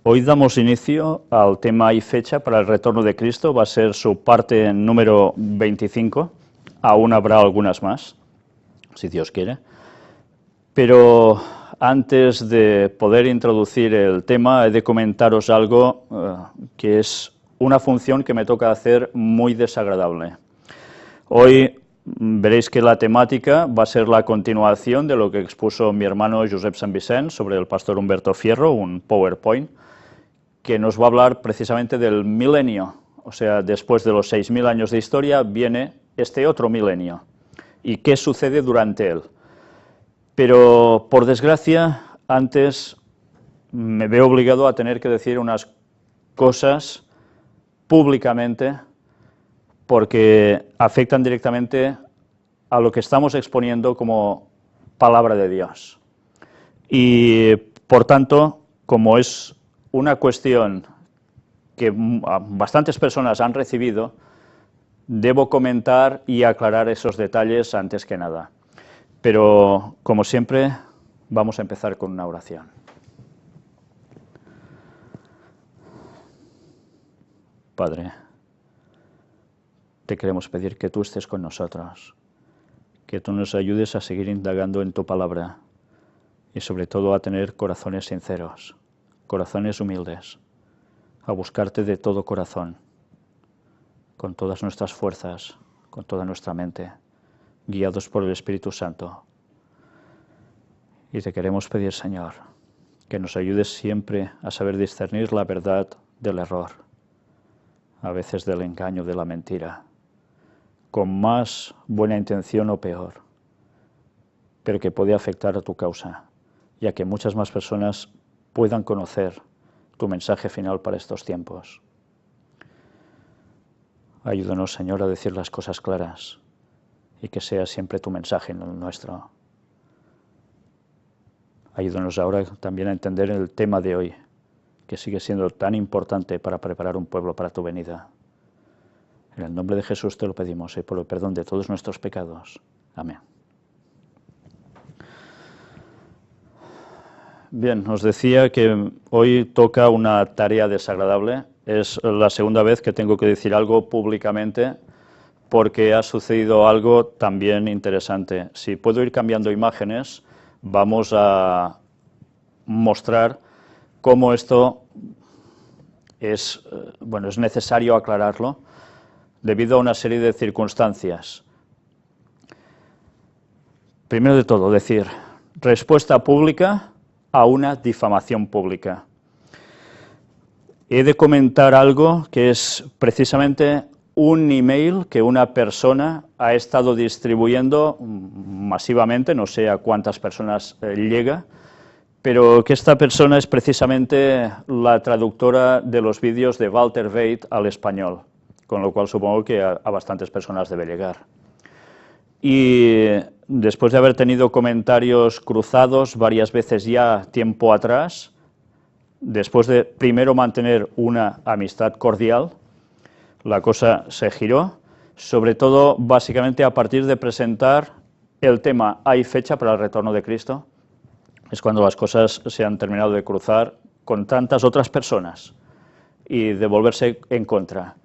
Hoy damos inicio al tema y fecha para el retorno de Cristo, va a ser su parte número 25, aún habrá algunas más, si Dios quiere. Pero antes de poder introducir el tema, he de comentaros algo que es una función que me toca hacer muy desagradable. Hoy veréis que la temática va a ser la continuación de lo que expuso mi hermano Josep Sant Vicent sobre el pastor Humberto Fierro, un PowerPoint, que nos va a hablar precisamente del milenio, o sea, después de los 6.000 años de historia viene este otro milenio, y qué sucede durante él. Pero, por desgracia, antes me veo obligado a tener que decir unas cosas públicamente porque afectan directamente a lo que estamos exponiendo como palabra de Dios. Y, por tanto, como es una cuestión que bastantes personas han recibido, debo comentar y aclarar esos detalles antes que nada. Pero, como siempre, vamos a empezar con una oración. Padre, te queremos pedir que tú estés con nosotros, que tú nos ayudes a seguir indagando en tu palabra y sobre todo a tener corazones sinceros, corazones humildes, a buscarte de todo corazón, con todas nuestras fuerzas, con toda nuestra mente, guiados por el Espíritu Santo. Y te queremos pedir, Señor, que nos ayudes siempre a saber discernir la verdad del error, a veces del engaño, de la mentira, con más buena intención o peor, pero que puede afectar a tu causa, ya que muchas más personas puedan conocer tu mensaje final para estos tiempos. Ayúdanos, Señor, a decir las cosas claras y que sea siempre tu mensaje, no el nuestro. Ayúdanos ahora también a entender el tema de hoy, que sigue siendo tan importante para preparar un pueblo para tu venida. En el nombre de Jesús te lo pedimos y por el perdón de todos nuestros pecados. Amén. Bien, os decía que hoy toca una tarea desagradable. Es la segunda vez que tengo que decir algo públicamente porque ha sucedido algo también interesante. Si puedo ir cambiando imágenes, vamos a mostrar cómo esto es necesario aclararlo debido a una serie de circunstancias. Primero de todo, decir, respuesta pública a una difamación pública. He de comentar algo que es precisamente un email que una persona ha estado distribuyendo masivamente, no sé a cuántas personas llega, pero que esta persona es precisamente la traductora de los vídeos de Walter Veit al español, con lo cual supongo que a bastantes personas debe llegar. Y después de haber tenido comentarios cruzados varias veces ya tiempo atrás, después de primero mantener una amistad cordial, la cosa se giró, sobre todo básicamente a partir de presentar el tema ¿hay fecha para el retorno de Cristo? Es cuando las cosas se han terminado de cruzar con tantas otras personas y de volverse en contra.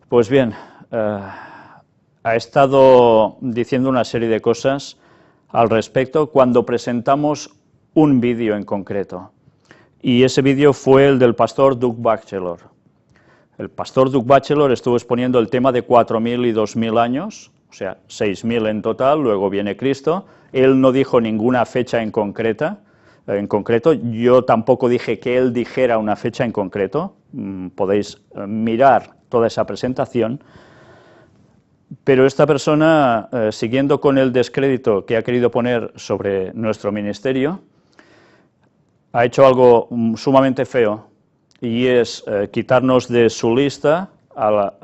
Pues bien, ha estado diciendo una serie de cosas al respecto cuando presentamos un vídeo en concreto. Y ese vídeo fue el del pastor Doug Batchelor. El pastor Doug Batchelor estuvo exponiendo el tema de 4.000 y 2.000 años, o sea, 6.000 en total, luego viene Cristo. Él no dijo ninguna fecha en concreto, yo tampoco dije que él dijera una fecha en concreto, podéis mirar toda esa presentación, pero esta persona, siguiendo con el descrédito que ha querido poner sobre nuestro ministerio, ha hecho algo sumamente feo, y es quitarnos de su lista,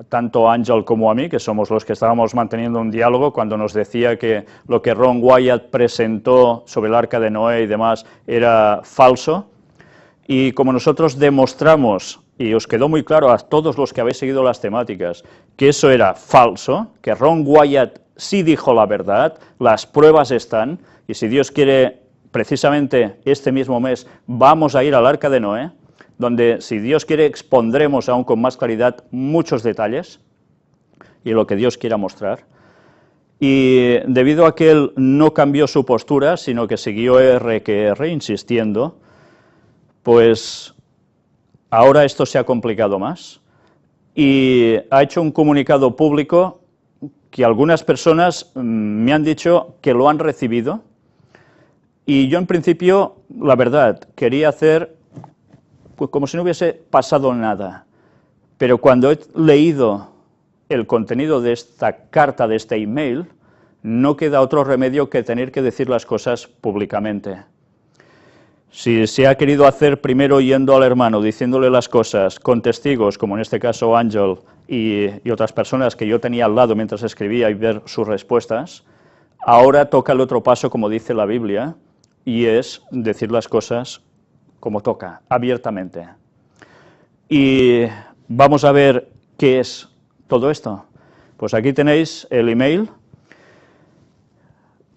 tanto a Ángel como a mí, que somos los que estábamos manteniendo un diálogo, cuando nos decía que lo que Ron Wyatt presentó sobre el Arca de Noé y demás era falso, y como nosotros demostramos, y os quedó muy claro a todos los que habéis seguido las temáticas, que eso era falso, que Ron Wyatt sí dijo la verdad, las pruebas están, y si Dios quiere, precisamente este mismo mes vamos a ir al Arca de Noé, donde, si Dios quiere, expondremos aún con más claridad muchos detalles y lo que Dios quiera mostrar. Y debido a que él no cambió su postura, sino que siguió R que R, insistiendo, pues ahora esto se ha complicado más y ha hecho un comunicado público que algunas personas me han dicho que lo han recibido, y yo en principio, la verdad, quería hacer pues como si no hubiese pasado nada, pero cuando he leído el contenido de esta carta, de este email, no queda otro remedio que tener que decir las cosas públicamente. Si se ha querido hacer primero yendo al hermano, diciéndole las cosas con testigos, como en este caso Ángel y otras personas que yo tenía al lado mientras escribía y ver sus respuestas, ahora toca el otro paso, como dice la Biblia, y es decir las cosas como toca, abiertamente. Y vamos a ver qué es todo esto. Pues aquí tenéis el email.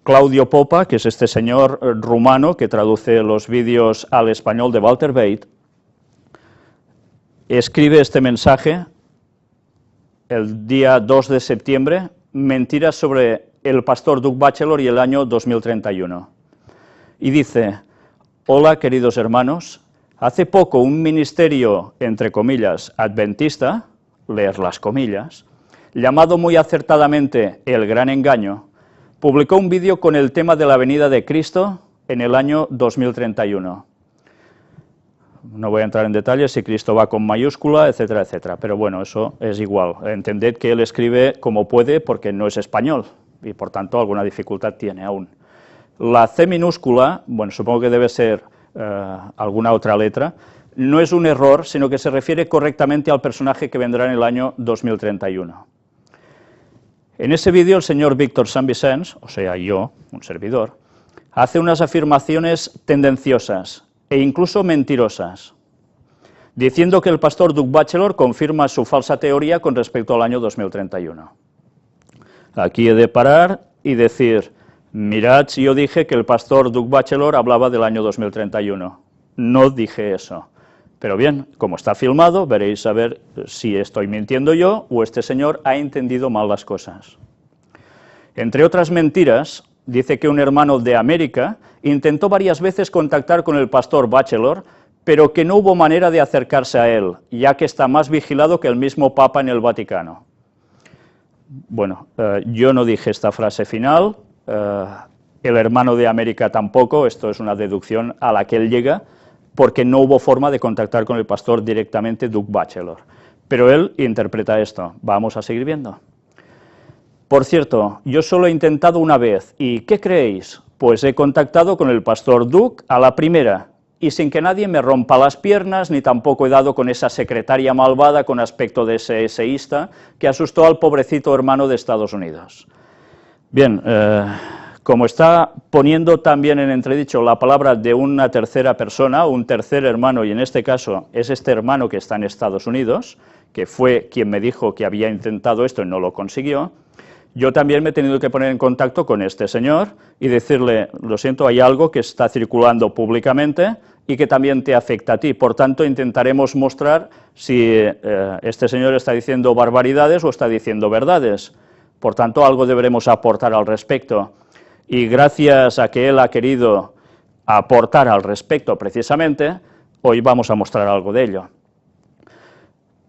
Claudio Popa, que es este señor rumano que traduce los vídeos al español de Walter Bate, escribe este mensaje el día 2 de septiembre, mentiras sobre el pastor Doug Batchelor y el año 2031. Y dice: hola queridos hermanos, hace poco un ministerio, entre comillas, adventista, leer las comillas, llamado muy acertadamente El Gran Engaño, publicó un vídeo con el tema de la venida de Cristo en el año 2031. No voy a entrar en detalles si Cristo va con mayúscula, etcétera, etcétera, pero bueno, eso es igual. Entended que él escribe como puede porque no es español y por tanto alguna dificultad tiene aún. La C minúscula, bueno, supongo que debe ser alguna otra letra, no es un error, sino que se refiere correctamente al personaje que vendrá en el año 2031. En ese vídeo el señor Víctor Sant Vicenç, o sea yo, un servidor, hace unas afirmaciones tendenciosas e incluso mentirosas, diciendo que el pastor Doug Batchelor confirma su falsa teoría con respecto al año 2031. Aquí he de parar y decir: mirad, si yo dije que el pastor Doug Batchelor hablaba del año 2031. No dije eso. Pero bien, como está filmado, veréis a ver si estoy mintiendo yo o este señor ha entendido mal las cosas. Entre otras mentiras, dice que un hermano de América intentó varias veces contactar con el pastor Batchelor, pero que no hubo manera de acercarse a él, ya que está más vigilado que el mismo Papa en el Vaticano. Bueno, yo no dije esta frase final, el hermano de América tampoco, esto es una deducción a la que él llega, porque no hubo forma de contactar con el pastor directamente Doug Batchelor. Pero él interpreta esto. Vamos a seguir viendo. Por cierto, yo solo he intentado una vez, ¿y qué creéis? Pues he contactado con el pastor Doug a la primera, y sin que nadie me rompa las piernas, ni tampoco he dado con esa secretaria malvada con aspecto de eseísta que asustó al pobrecito hermano de Estados Unidos. Bien, como está poniendo también en entredicho la palabra de una tercera persona, un tercer hermano, y en este caso es este hermano que está en Estados Unidos, que fue quien me dijo que había intentado esto y no lo consiguió, yo también me he tenido que poner en contacto con este señor y decirle: lo siento, hay algo que está circulando públicamente y que también te afecta a ti, por tanto intentaremos mostrar si este señor está diciendo barbaridades o está diciendo verdades, por tanto algo deberemos aportar al respecto. Y gracias a que él ha querido aportar al respecto precisamente, hoy vamos a mostrar algo de ello.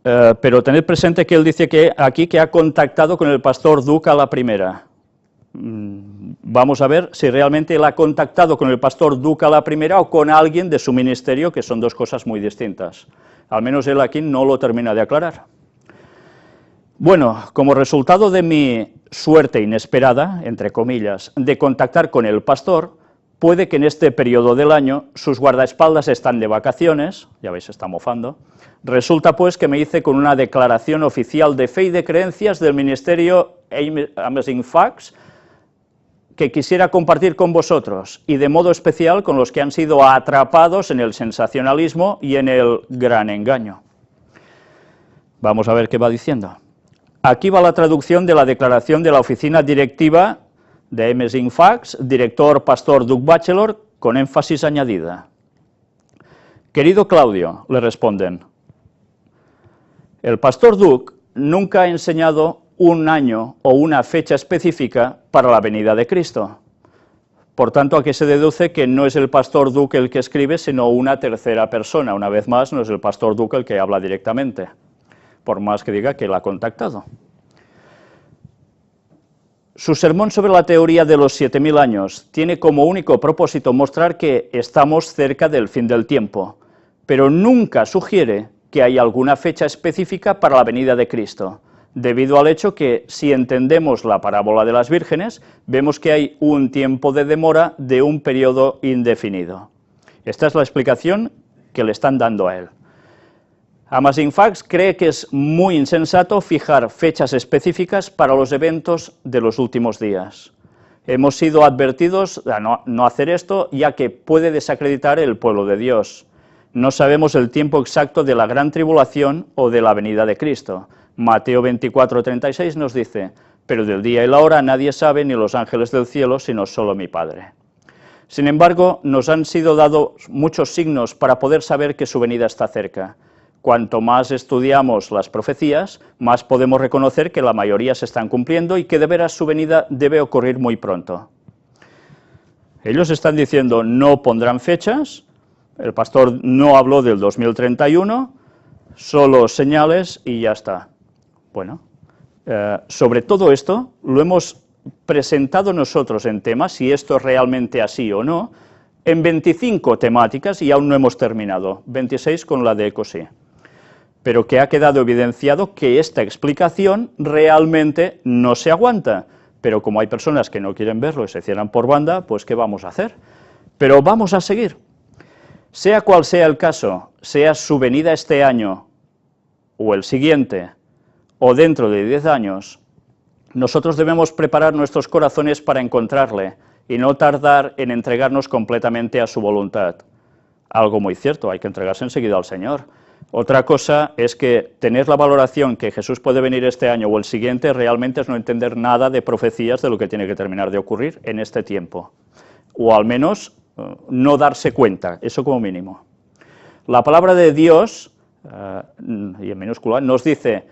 Pero tened presente que él dice que aquí que ha contactado con el pastor Doug a la primera. Vamos a ver si realmente él ha contactado con el pastor Doug a la primera o con alguien de su ministerio, que son dos cosas muy distintas. Al menos él aquí no lo termina de aclarar. Bueno, como resultado de mi suerte inesperada, entre comillas, de contactar con el pastor, puede que en este periodo del año sus guardaespaldas están de vacaciones, ya veis, está mofando. Resulta pues que me hice con una declaración oficial de fe y de creencias del ministerio Amazing Facts, que quisiera compartir con vosotros, y de modo especial con los que han sido atrapados en el sensacionalismo y en el gran engaño. Vamos a ver qué va diciendo. Aquí va la traducción de la declaración de la oficina directiva de Amazing Facts, director pastor Doug Batchelor, con énfasis añadida. Querido Claudio, le responden, el pastor Duc nunca ha enseñado un año o una fecha específica para la venida de Cristo. Por tanto, aquí se deduce que no es el pastor Duc el que escribe, sino una tercera persona. Una vez más, no es el pastor Duc el que habla directamente, por más que diga que él ha contactado. Su sermón sobre la teoría de los 7000 años tiene como único propósito mostrar que estamos cerca del fin del tiempo, pero nunca sugiere que hay alguna fecha específica para la venida de Cristo, debido al hecho que, si entendemos la parábola de las vírgenes, vemos que hay un tiempo de demora de un periodo indefinido. Esta es la explicación que le están dando a él. Amazing Facts cree que es muy insensato fijar fechas específicas para los eventos de los últimos días. Hemos sido advertidos a no hacer esto, ya que puede desacreditar el pueblo de Dios. No sabemos el tiempo exacto de la gran tribulación o de la venida de Cristo. Mateo 24:36 nos dice, pero del día y la hora nadie sabe, ni los ángeles del cielo, sino solo mi Padre. Sin embargo, nos han sido dados muchos signos para poder saber que su venida está cerca. Cuanto más estudiamos las profecías, más podemos reconocer que la mayoría se están cumpliendo y que de veras su venida debe ocurrir muy pronto. Ellos están diciendo, no pondrán fechas, el pastor no habló del 2031, solo señales y ya está. Bueno, sobre todo esto lo hemos presentado nosotros en temas, si esto es realmente así o no, en 25 temáticas y aún no hemos terminado, 26 con la de ECOSI. Pero que ha quedado evidenciado que esta explicación realmente no se aguanta. Pero como hay personas que no quieren verlo y se cierran por banda, pues ¿qué vamos a hacer? Pero vamos a seguir. Sea cual sea el caso, sea su venida este año, o el siguiente, o dentro de 10 años, nosotros debemos preparar nuestros corazones para encontrarle y no tardar en entregarnos completamente a su voluntad. Algo muy cierto, hay que entregarse enseguida al Señor. Otra cosa es que tener la valoración que Jesús puede venir este año o el siguiente realmente es no entender nada de profecías de lo que tiene que terminar de ocurrir en este tiempo, o al menos no darse cuenta, eso como mínimo. La palabra de Dios, y en minúscula, nos dice,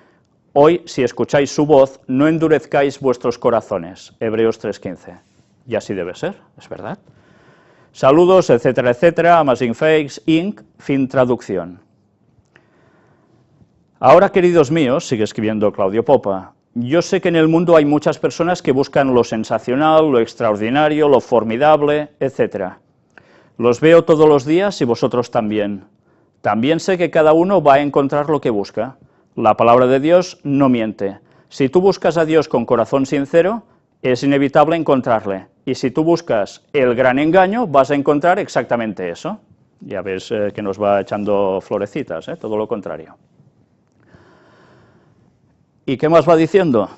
hoy si escucháis su voz, no endurezcáis vuestros corazones, Hebreos 3:15, y así debe ser, es verdad. Saludos, etcétera, etcétera, Amazing Facts, Inc., fin traducción. Ahora, queridos míos, sigue escribiendo Claudio Popa, yo sé que en el mundo hay muchas personas que buscan lo sensacional, lo extraordinario, lo formidable, etcétera. Los veo todos los días y vosotros también. También sé que cada uno va a encontrar lo que busca. La palabra de Dios no miente. Si tú buscas a Dios con corazón sincero, es inevitable encontrarle. Y si tú buscas el gran engaño, vas a encontrar exactamente eso. Ya ves que nos va echando florecitas, todo lo contrario. ¿Y qué más va diciendo?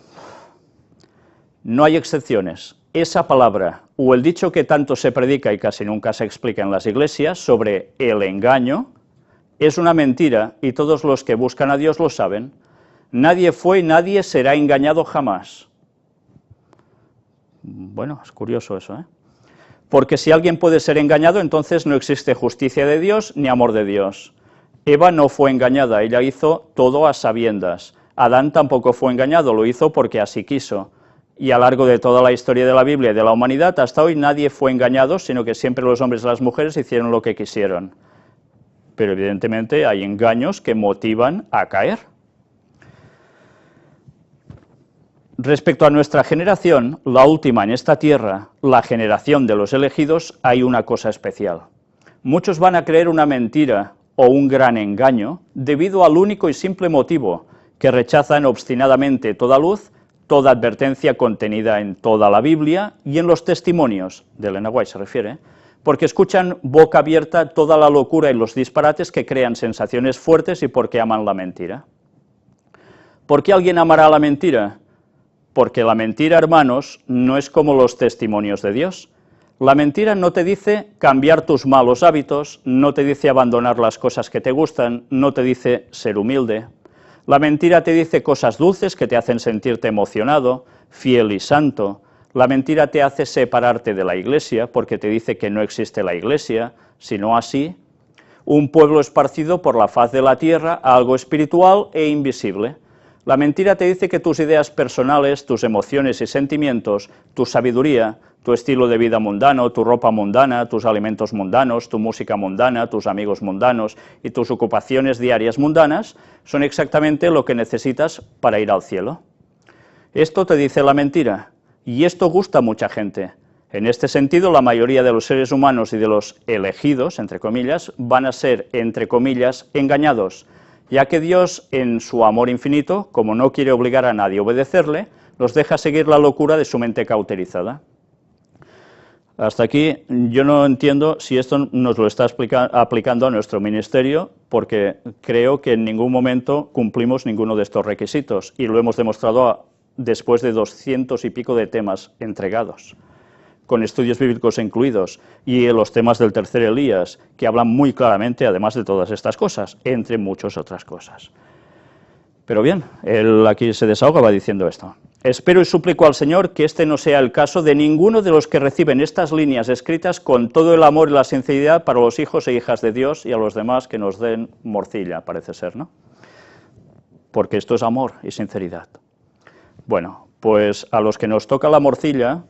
No hay excepciones. Esa palabra, o el dicho que tanto se predica y casi nunca se explica en las iglesias, sobre el engaño, es una mentira, y todos los que buscan a Dios lo saben. Nadie fue y nadie será engañado jamás. Bueno, es curioso eso, Porque si alguien puede ser engañado, entonces no existe justicia de Dios ni amor de Dios. Eva no fue engañada, ella hizo todo a sabiendas. Adán tampoco fue engañado, lo hizo porque así quiso. Y a lo largo de toda la historia de la Biblia y de la humanidad, hasta hoy nadie fue engañado, sino que siempre los hombres y las mujeres hicieron lo que quisieron. Pero evidentemente hay engaños que motivan a caer. Respecto a nuestra generación, la última en esta tierra, la generación de los elegidos, hay una cosa especial. Muchos van a creer una mentira o un gran engaño debido al único y simple motivo que rechazan obstinadamente toda luz, toda advertencia contenida en toda la Biblia y en los testimonios, de Elena White se refiere, porque escuchan boca abierta toda la locura y los disparates que crean sensaciones fuertes y porque aman la mentira. ¿Por qué alguien amará la mentira? Porque la mentira, hermanos, no es como los testimonios de Dios. La mentira no te dice cambiar tus malos hábitos, no te dice abandonar las cosas que te gustan, no te dice ser humilde. La mentira te dice cosas dulces que te hacen sentirte emocionado, fiel y santo. La mentira te hace separarte de la iglesia porque te dice que no existe la iglesia, sino así. un pueblo esparcido por la faz de la tierra, algo espiritual e invisible. La mentira te dice que tus ideas personales, tus emociones y sentimientos, tu sabiduría, tu estilo de vida mundano, tu ropa mundana, tus alimentos mundanos, tu música mundana, tus amigos mundanos y tus ocupaciones diarias mundanas son exactamente lo que necesitas para ir al cielo. Esto te dice la mentira, y esto gusta a mucha gente. En este sentido, la mayoría de los seres humanos y de los elegidos, entre comillas, van a ser, entre comillas, engañados, ya que Dios, en su amor infinito, como no quiere obligar a nadie a obedecerle, los deja seguir la locura de su mente cauterizada. Hasta aquí yo no entiendo si esto nos lo está aplicando a nuestro ministerio, porque creo que en ningún momento cumplimos ninguno de estos requisitos, y lo hemos demostrado después de 200 y pico de temas entregados, con estudios bíblicos incluidos, y los temas del tercer Elías, que hablan muy claramente, además de todas estas cosas, entre muchas otras cosas. Pero bien, él aquí se desahoga, va diciendo esto. Espero y suplico al Señor que este no sea el caso de ninguno de los que reciben estas líneas escritas con todo el amor y la sinceridad para los hijos e hijas de Dios y a los demás que nos den morcilla, parece ser, ¿no? Porque esto es amor y sinceridad. Bueno, pues a los que nos toca la morcilla,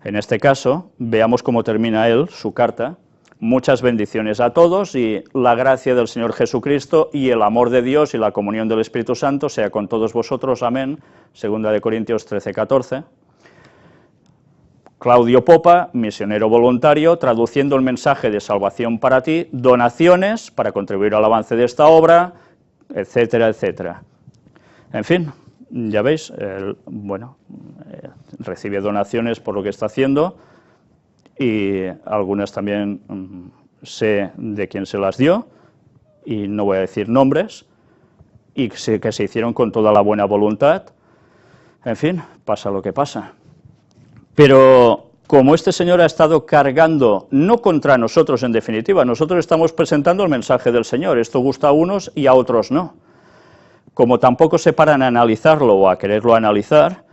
en este caso, veamos cómo termina él, su carta. Muchas bendiciones a todos y la gracia del Señor Jesucristo y el amor de Dios y la comunión del Espíritu Santo sea con todos vosotros. Amén. Segunda de Corintios 13, 14. Claudio Popa, misionero voluntario, traduciendo el mensaje de salvación para ti, donaciones para contribuir al avance de esta obra, etcétera, etcétera. En fin, ya veis, recibe donaciones por lo que está haciendo, y algunas también sé de quién se las dio, y no voy a decir nombres, y sé que se hicieron con toda la buena voluntad. En fin, pasa lo que pasa. Pero como este señor ha estado cargando, no contra nosotros en definitiva, nosotros estamos presentando el mensaje del Señor, esto gusta a unos y a otros no. Como tampoco se paran a analizarlo o a quererlo analizar,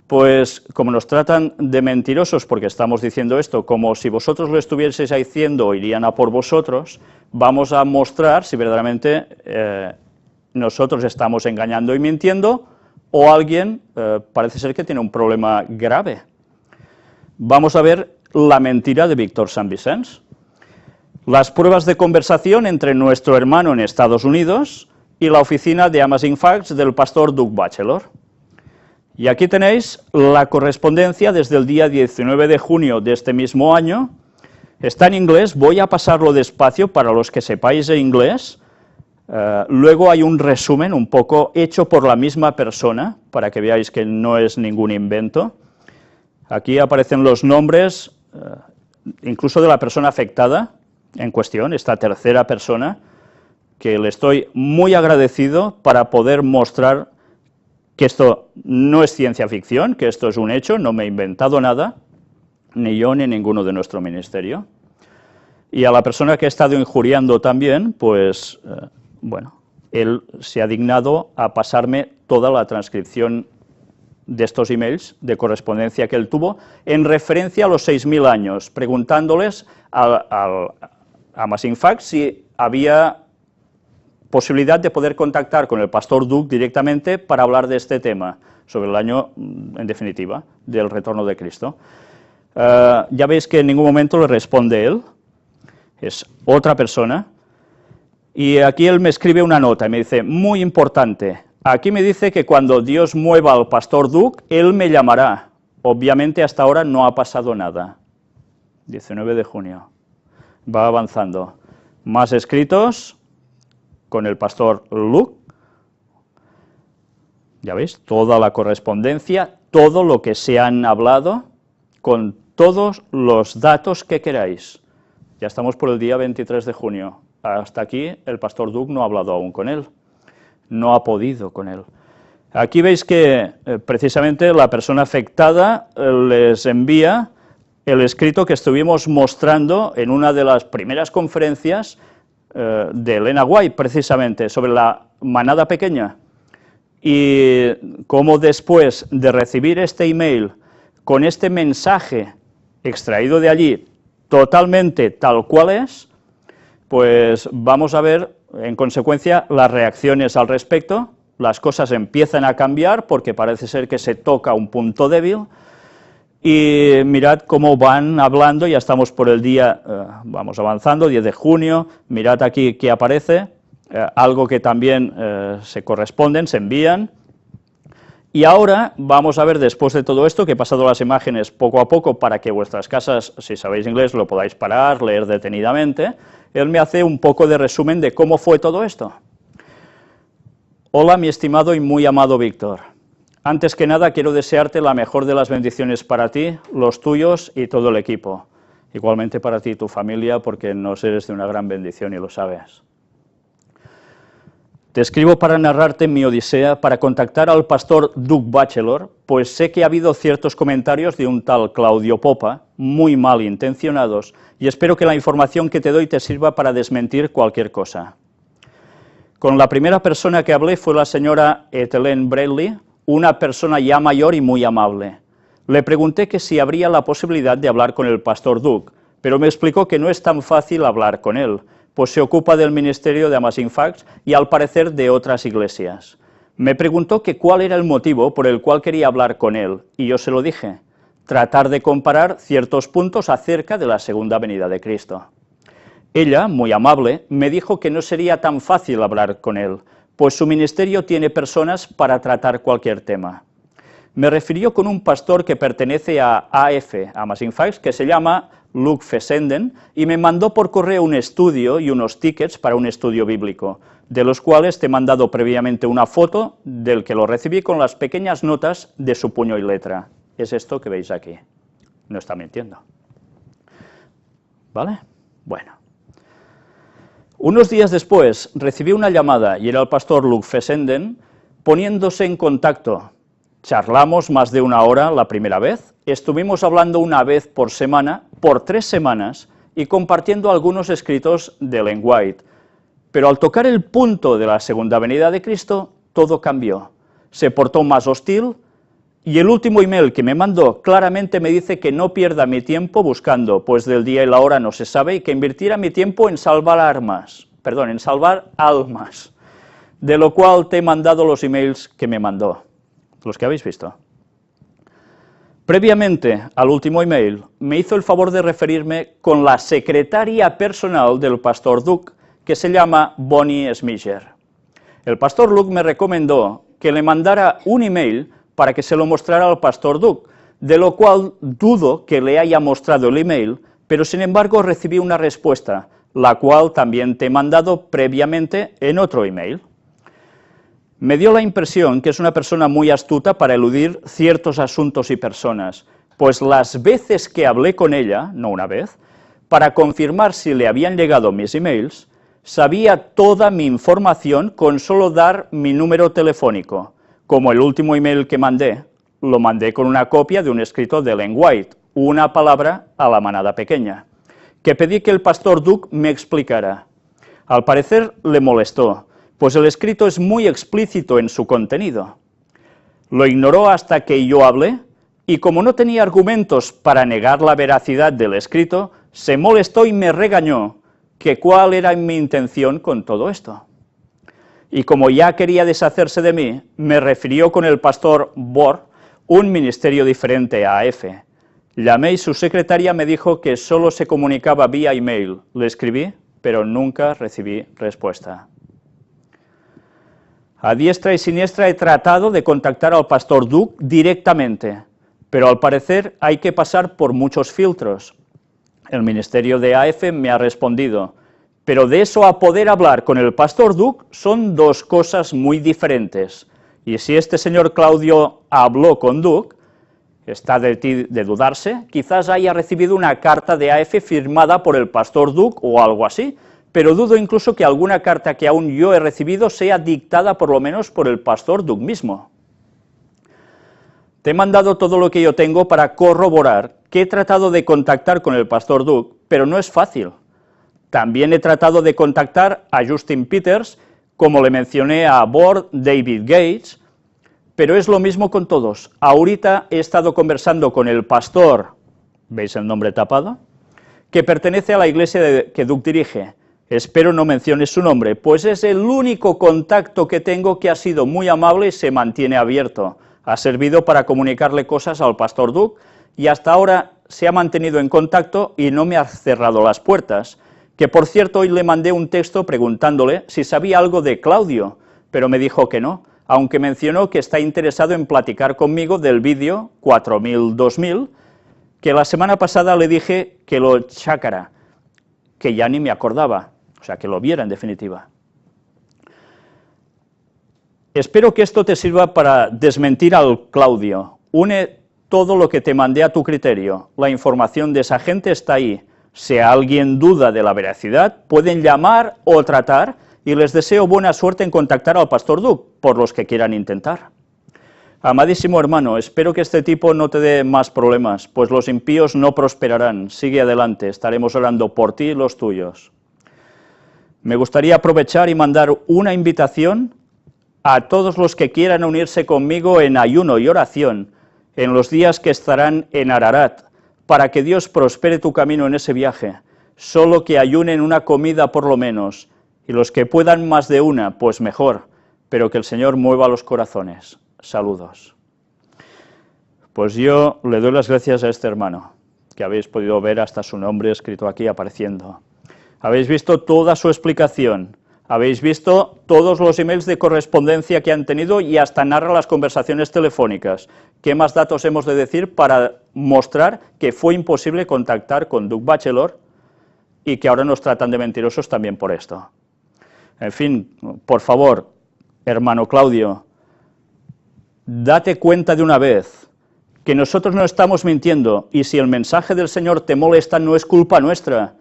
pues como nos tratan de mentirosos porque estamos diciendo esto, como si vosotros lo estuvieseis haciendo, irían a por vosotros, vamos a mostrar si verdaderamente nosotros estamos engañando y mintiendo, o alguien parece ser que tiene un problema grave. Vamos a ver la mentira de Víctor Sant Vicenç. Las pruebas de conversación entre nuestro hermano en Estados Unidos y la oficina de Amazing Facts del pastor Doug Batchelor. Y aquí tenéis la correspondencia desde el día 19 de junio de este mismo año. Está en inglés, voy a pasarlo despacio para los que sepáis de inglés. Luego hay un resumen un poco hecho por la misma persona, para que veáis que no es ningún invento. Aquí aparecen los nombres, incluso de la persona afectada en cuestión, esta tercera persona, que le estoy muy agradecido para poder mostrar que esto no es ciencia ficción, que esto es un hecho, no me he inventado nada, ni yo ni ninguno de nuestro ministerio. Y a la persona que ha estado injuriando también, pues, él se ha dignado a pasarme toda la transcripción de estos emails de correspondencia que él tuvo, en referencia a los 6.000 años, preguntándoles a Amazing Facts si había posibilidad de poder contactar con el pastor Doug directamente para hablar de este tema, sobre el año, en definitiva, del retorno de Cristo. Ya veis que en ningún momento le responde él, es otra persona, y aquí él me escribe una nota y me dice, muy importante, aquí me dice que cuando Dios mueva al pastor Doug, él me llamará. Obviamente hasta ahora no ha pasado nada. 19 de junio. Va avanzando. Más escritos con el pastor Luke. Ya veis, toda la correspondencia, todo lo que se han hablado, con todos los datos que queráis. Ya estamos por el día 23 de junio. Hasta aquí el pastor Doug no ha hablado aún con él. No ha podido con él. Aquí veis que precisamente la persona afectada les envía el escrito que estuvimos mostrando en una de las primeras conferencias de Elena White, precisamente, sobre la manada pequeña, y cómo después de recibir este email con este mensaje extraído de allí, totalmente tal cual es, pues vamos a ver, en consecuencia, las reacciones al respecto. Las cosas empiezan a cambiar porque parece ser que se toca un punto débil, y mirad cómo van hablando. Ya estamos por el día, vamos avanzando, 10 de junio, mirad aquí que aparece, algo que también se corresponden, se envían. Y ahora vamos a ver, después de todo esto, que he pasado las imágenes poco a poco para que vuestras casas, si sabéis inglés, lo podáis parar, leer detenidamente. Él me hace un poco de resumen de cómo fue todo esto. Hola, mi estimado y muy amado Víctor. Antes que nada, quiero desearte la mejor de las bendiciones para ti, los tuyos y todo el equipo. Igualmente para ti y tu familia, porque nos eres de una gran bendición y lo sabes. Te escribo para narrarte mi odisea, para contactar al pastor Doug Batchelor, pues sé que ha habido ciertos comentarios de un tal Claudio Popa, muy mal intencionados, y espero que la información que te doy te sirva para desmentir cualquier cosa. Con la primera persona que hablé fue la señora Ethelen Bradley, una persona ya mayor y muy amable. Le pregunté que si habría la posibilidad de hablar con el pastor Doug, pero me explicó que no es tan fácil hablar con él, pues se ocupa del ministerio de Amazing Facts y al parecer de otras iglesias. Me preguntó que cuál era el motivo por el cual quería hablar con él, y yo se lo dije: tratar de comparar ciertos puntos acerca de la segunda venida de Cristo. Ella, muy amable, me dijo que no sería tan fácil hablar con él, pues su ministerio tiene personas para tratar cualquier tema. Me refirió con un pastor que pertenece a AF, Amazing Facts, que se llama Luke Fessenden, y me mandó por correo un estudio y unos tickets para un estudio bíblico, de los cuales te he mandado previamente una foto del que lo recibí con las pequeñas notas de su puño y letra. Es esto que veis aquí. No está mintiendo. ¿Vale? Bueno. Unos días después recibí una llamada y era el pastor Luke Fessenden poniéndose en contacto. Charlamos más de una hora la primera vez, estuvimos hablando una vez por semana, por 3 semanas, y compartiendo algunos escritos de Ellen White. Pero al tocar el punto de la segunda venida de Cristo, todo cambió. Se portó más hostil, y el último email que me mandó claramente me dice que no pierda mi tiempo buscando, pues del día y la hora no se sabe, y que invirtiera mi tiempo en salvar almas, de lo cual te he mandado los emails que me mandó, los que habéis visto. Previamente al último email, me hizo el favor de referirme con la secretaria personal del pastor Doug, que se llama Bonnie Smisher. El pastor Luke me recomendó que le mandara un email para que se lo mostrara al pastor Doug, de lo cual dudo que le haya mostrado el email, pero sin embargo recibí una respuesta, la cual también te he mandado previamente en otro email. Me dio la impresión que es una persona muy astuta para eludir ciertos asuntos y personas, pues las veces que hablé con ella, no una vez, para confirmar si le habían llegado mis emails, sabía toda mi información con solo dar mi número telefónico. Como el último email que mandé, lo mandé con una copia de un escrito de Ellen White, una palabra a la manada pequeña, que pedí que el pastor Doug me explicara. Al parecer le molestó, pues el escrito es muy explícito en su contenido. Lo ignoró hasta que yo hablé, y como no tenía argumentos para negar la veracidad del escrito, se molestó y me regañó que cuál era mi intención con todo esto. Y como ya quería deshacerse de mí, me refirió con el pastor Bohr, un ministerio diferente a AF. Llamé y su secretaria me dijo que solo se comunicaba vía email. Le escribí, pero nunca recibí respuesta. A diestra y siniestra he tratado de contactar al pastor Doug directamente, pero al parecer hay que pasar por muchos filtros. El ministerio de AF me ha respondido, pero de eso a poder hablar con el pastor Doug son dos cosas muy diferentes. Y si este señor Claudio habló con Doug, está de dudarse, quizás haya recibido una carta de AF firmada por el pastor Doug o algo así, pero dudo incluso que alguna carta que aún yo he recibido sea dictada por lo menos por el pastor Doug mismo. Te he mandado todo lo que yo tengo para corroborar que he tratado de contactar con el pastor Doug, pero no es fácil. También he tratado de contactar a Justin Peters, como le mencioné a Bohr, David Gates, pero es lo mismo con todos. Ahorita he estado conversando con el pastor, ¿veis el nombre tapado?, que pertenece a la iglesia que Doug dirige, Espero no menciones su nombre, pues es el único contacto que tengo que ha sido muy amable y se mantiene abierto. Ha servido para comunicarle cosas al pastor Duke y hasta ahora se ha mantenido en contacto y no me ha cerrado las puertas. Que por cierto, hoy le mandé un texto preguntándole si sabía algo de Claudio, pero me dijo que no, aunque mencionó que está interesado en platicar conmigo del vídeo 4000-2000, que la semana pasada le dije que lo checara, que ya ni me acordaba, o sea, que lo viera en definitiva. Espero que esto te sirva para desmentir al Claudio. Une todo lo que te mandé a tu criterio. La información de esa gente está ahí. Si alguien duda de la veracidad, pueden llamar o tratar, y les deseo buena suerte en contactar al pastor Duke, por los que quieran intentar. Amadísimo hermano, espero que este tipo no te dé más problemas, pues los impíos no prosperarán. Sigue adelante, estaremos orando por ti y los tuyos. Me gustaría aprovechar y mandar una invitación a todos los que quieran unirse conmigo en ayuno y oración en los días que estarán en Ararat, para que Dios prospere tu camino en ese viaje. Solo que ayunen una comida por lo menos, y los que puedan más de una, pues mejor, pero que el Señor mueva los corazones. Saludos. Pues yo le doy las gracias a este hermano, que habéis podido ver hasta su nombre escrito aquí apareciendo. Habéis visto toda su explicación, habéis visto todos los emails de correspondencia que han tenido y hasta narra las conversaciones telefónicas. ¿Qué más datos hemos de decir para mostrar que fue imposible contactar con Doug Batchelor y que ahora nos tratan de mentirosos también por esto? En fin, por favor, hermano Claudio, date cuenta de una vez que nosotros no estamos mintiendo, y si el mensaje del Señor te molesta no es culpa nuestra.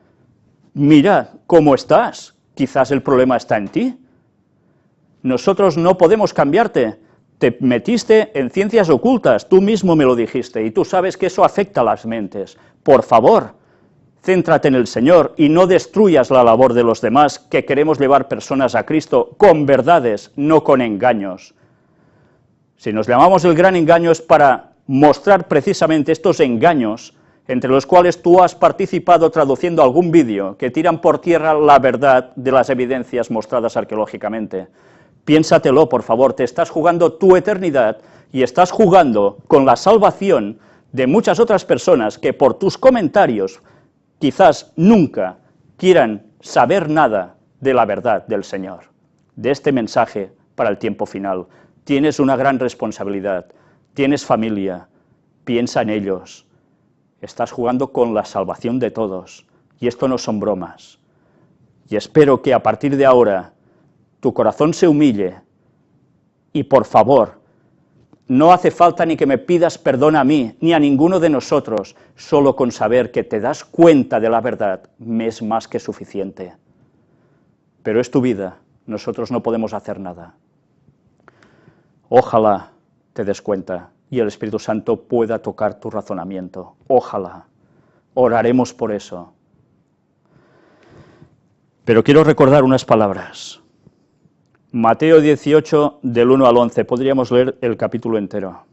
Mira cómo estás, quizás el problema está en ti. Nosotros no podemos cambiarte, te metiste en ciencias ocultas, tú mismo me lo dijiste, y tú sabes que eso afecta a las mentes. Por favor, céntrate en el Señor y no destruyas la labor de los demás, que queremos llevar personas a Cristo con verdades, no con engaños. Si nos llamamos el gran engaño es para mostrar precisamente estos engaños, entre los cuales tú has participado traduciendo algún vídeo que tiran por tierra la verdad de las evidencias mostradas arqueológicamente. Piénsatelo, por favor, te estás jugando tu eternidad y estás jugando con la salvación de muchas otras personas que por tus comentarios quizás nunca quieran saber nada de la verdad del Señor, de este mensaje para el tiempo final. Tienes una gran responsabilidad, tienes familia, piensa en ellos. Estás jugando con la salvación de todos, y esto no son bromas. Y espero que a partir de ahora tu corazón se humille, y por favor, no hace falta ni que me pidas perdón a mí, ni a ninguno de nosotros, solo con saber que te das cuenta de la verdad me es más que suficiente. Pero es tu vida, nosotros no podemos hacer nada. Ojalá te des cuenta y el Espíritu Santo pueda tocar tu razonamiento. Ojalá. Oraremos por eso. Pero quiero recordar unas palabras. Mateo 18, del 1 al 11, podríamos leer el capítulo entero.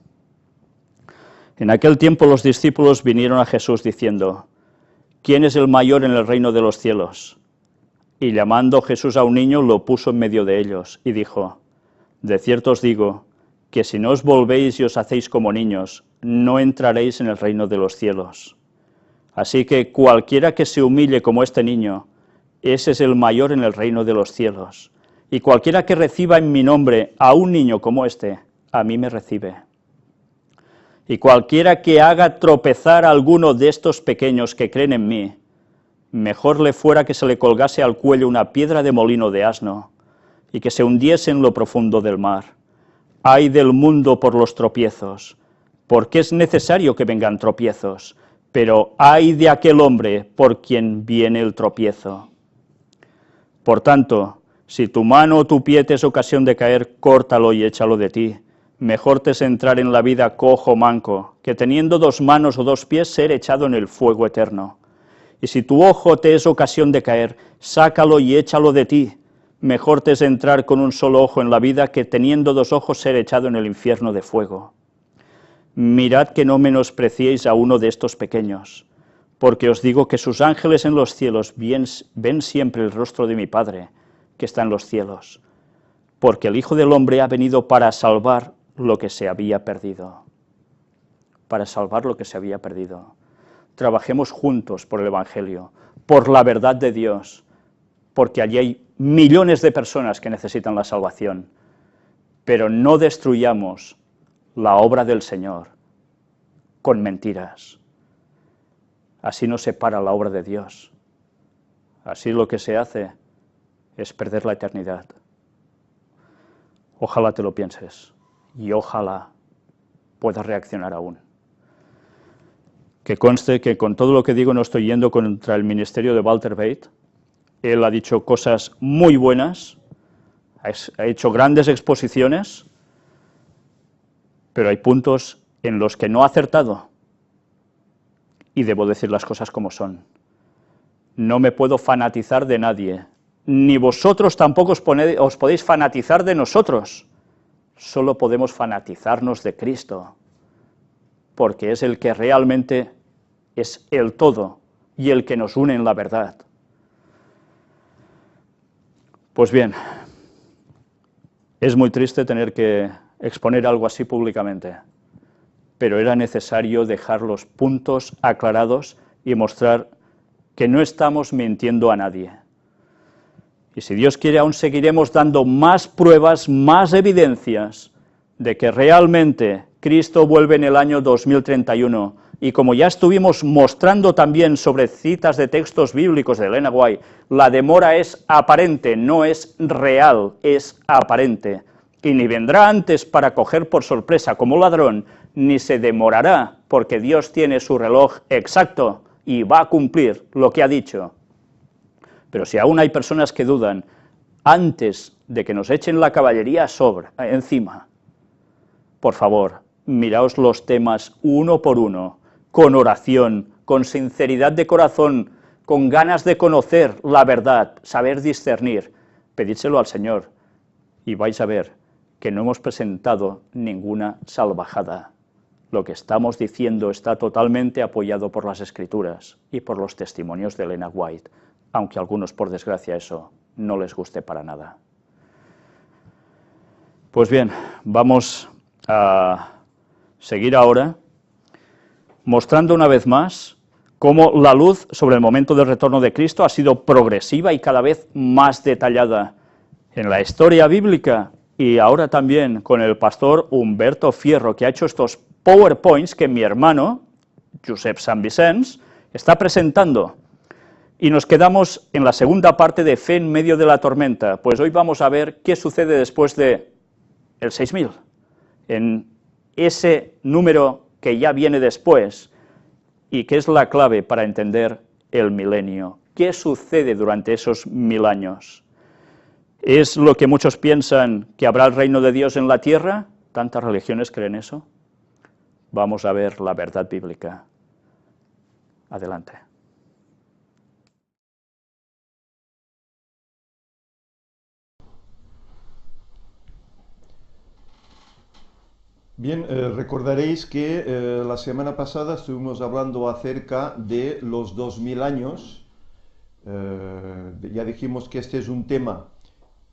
En aquel tiempo los discípulos vinieron a Jesús diciendo: ¿Quién es el mayor en el reino de los cielos? Y llamando Jesús a un niño, lo puso en medio de ellos, y dijo: De cierto os digo, que si no os volvéis y os hacéis como niños, no entraréis en el reino de los cielos. Así que cualquiera que se humille como este niño, ese es el mayor en el reino de los cielos. Y cualquiera que reciba en mi nombre a un niño como este, a mí me recibe. Y cualquiera que haga tropezar a alguno de estos pequeños que creen en mí, mejor le fuera que se le colgase al cuello una piedra de molino de asno, y que se hundiese en lo profundo del mar. Ay del mundo por los tropiezos, porque es necesario que vengan tropiezos, pero ay de aquel hombre por quien viene el tropiezo. Por tanto, si tu mano o tu pie te es ocasión de caer, córtalo y échalo de ti. Mejor te es entrar en la vida cojo o manco, que teniendo 2 manos o 2 pies ser echado en el fuego eterno. Y si tu ojo te es ocasión de caer, sácalo y échalo de ti. Mejor te es entrar con un solo ojo en la vida, que teniendo 2 ojos ser echado en el infierno de fuego. Mirad que no menospreciéis a uno de estos pequeños, porque os digo que sus ángeles en los cielos ven siempre el rostro de mi Padre, que está en los cielos, porque el Hijo del Hombre ha venido para salvar lo que se había perdido. Para salvar lo que se había perdido. Trabajemos juntos por el Evangelio, por la verdad de Dios, porque allí hay millones de personas que necesitan la salvación, pero no destruyamos la obra del Señor con mentiras. Así no se para la obra de Dios. Así lo que se hace es perder la eternidad. Ojalá te lo pienses y ojalá puedas reaccionar aún. Que conste que con todo lo que digo no estoy yendo contra el ministerio de Walter Bate. Él ha dicho cosas muy buenas, ha hecho grandes exposiciones, pero hay puntos en los que no ha acertado. Y debo decir las cosas como son. No me puedo fanatizar de nadie, ni vosotros tampoco os podéis fanatizar de nosotros. Solo podemos fanatizarnos de Cristo, porque es el que realmente es el todo y el que nos une en la verdad. Pues bien, es muy triste tener que exponer algo así públicamente, pero era necesario dejar los puntos aclarados y mostrar que no estamos mintiendo a nadie. Y si Dios quiere, aún seguiremos dando más pruebas, más evidencias de que realmente Cristo vuelve en el año 2031. Y como ya estuvimos mostrando también sobre citas de textos bíblicos de Elena White, la demora es aparente, no es real, es aparente. Y ni vendrá antes para coger por sorpresa como ladrón, ni se demorará, porque Dios tiene su reloj exacto y va a cumplir lo que ha dicho. Pero si aún hay personas que dudan, antes de que nos echen la caballería encima, por favor, miraos los temas uno por uno, con oración, con sinceridad de corazón, con ganas de conocer la verdad, saber discernir, pedídselo al Señor y vais a ver que no hemos presentado ninguna salvajada. Lo que estamos diciendo está totalmente apoyado por las Escrituras y por los testimonios de Elena White, aunque a algunos, por desgracia, eso no les guste para nada. Pues bien, vamos a seguir ahora mostrando una vez más cómo la luz sobre el momento del retorno de Cristo ha sido progresiva y cada vez más detallada en la historia bíblica y ahora también con el pastor Humberto Fierro, que ha hecho estos PowerPoints que mi hermano, Josep Sant Vicenç, está presentando. Y nos quedamos en la segunda parte de Fe en medio de la tormenta, pues hoy vamos a ver qué sucede después de el 6000, en ese número que ya viene después y que es la clave para entender el milenio. ¿Qué sucede durante esos 1000 años? ¿Es lo que muchos piensan que habrá el reino de Dios en la tierra? ¿Tantas religiones creen eso? Vamos a ver la verdad bíblica. Adelante. Bien, recordaréis que la semana pasada estuvimos hablando acerca de los 2000 años. Ya dijimos que este es un tema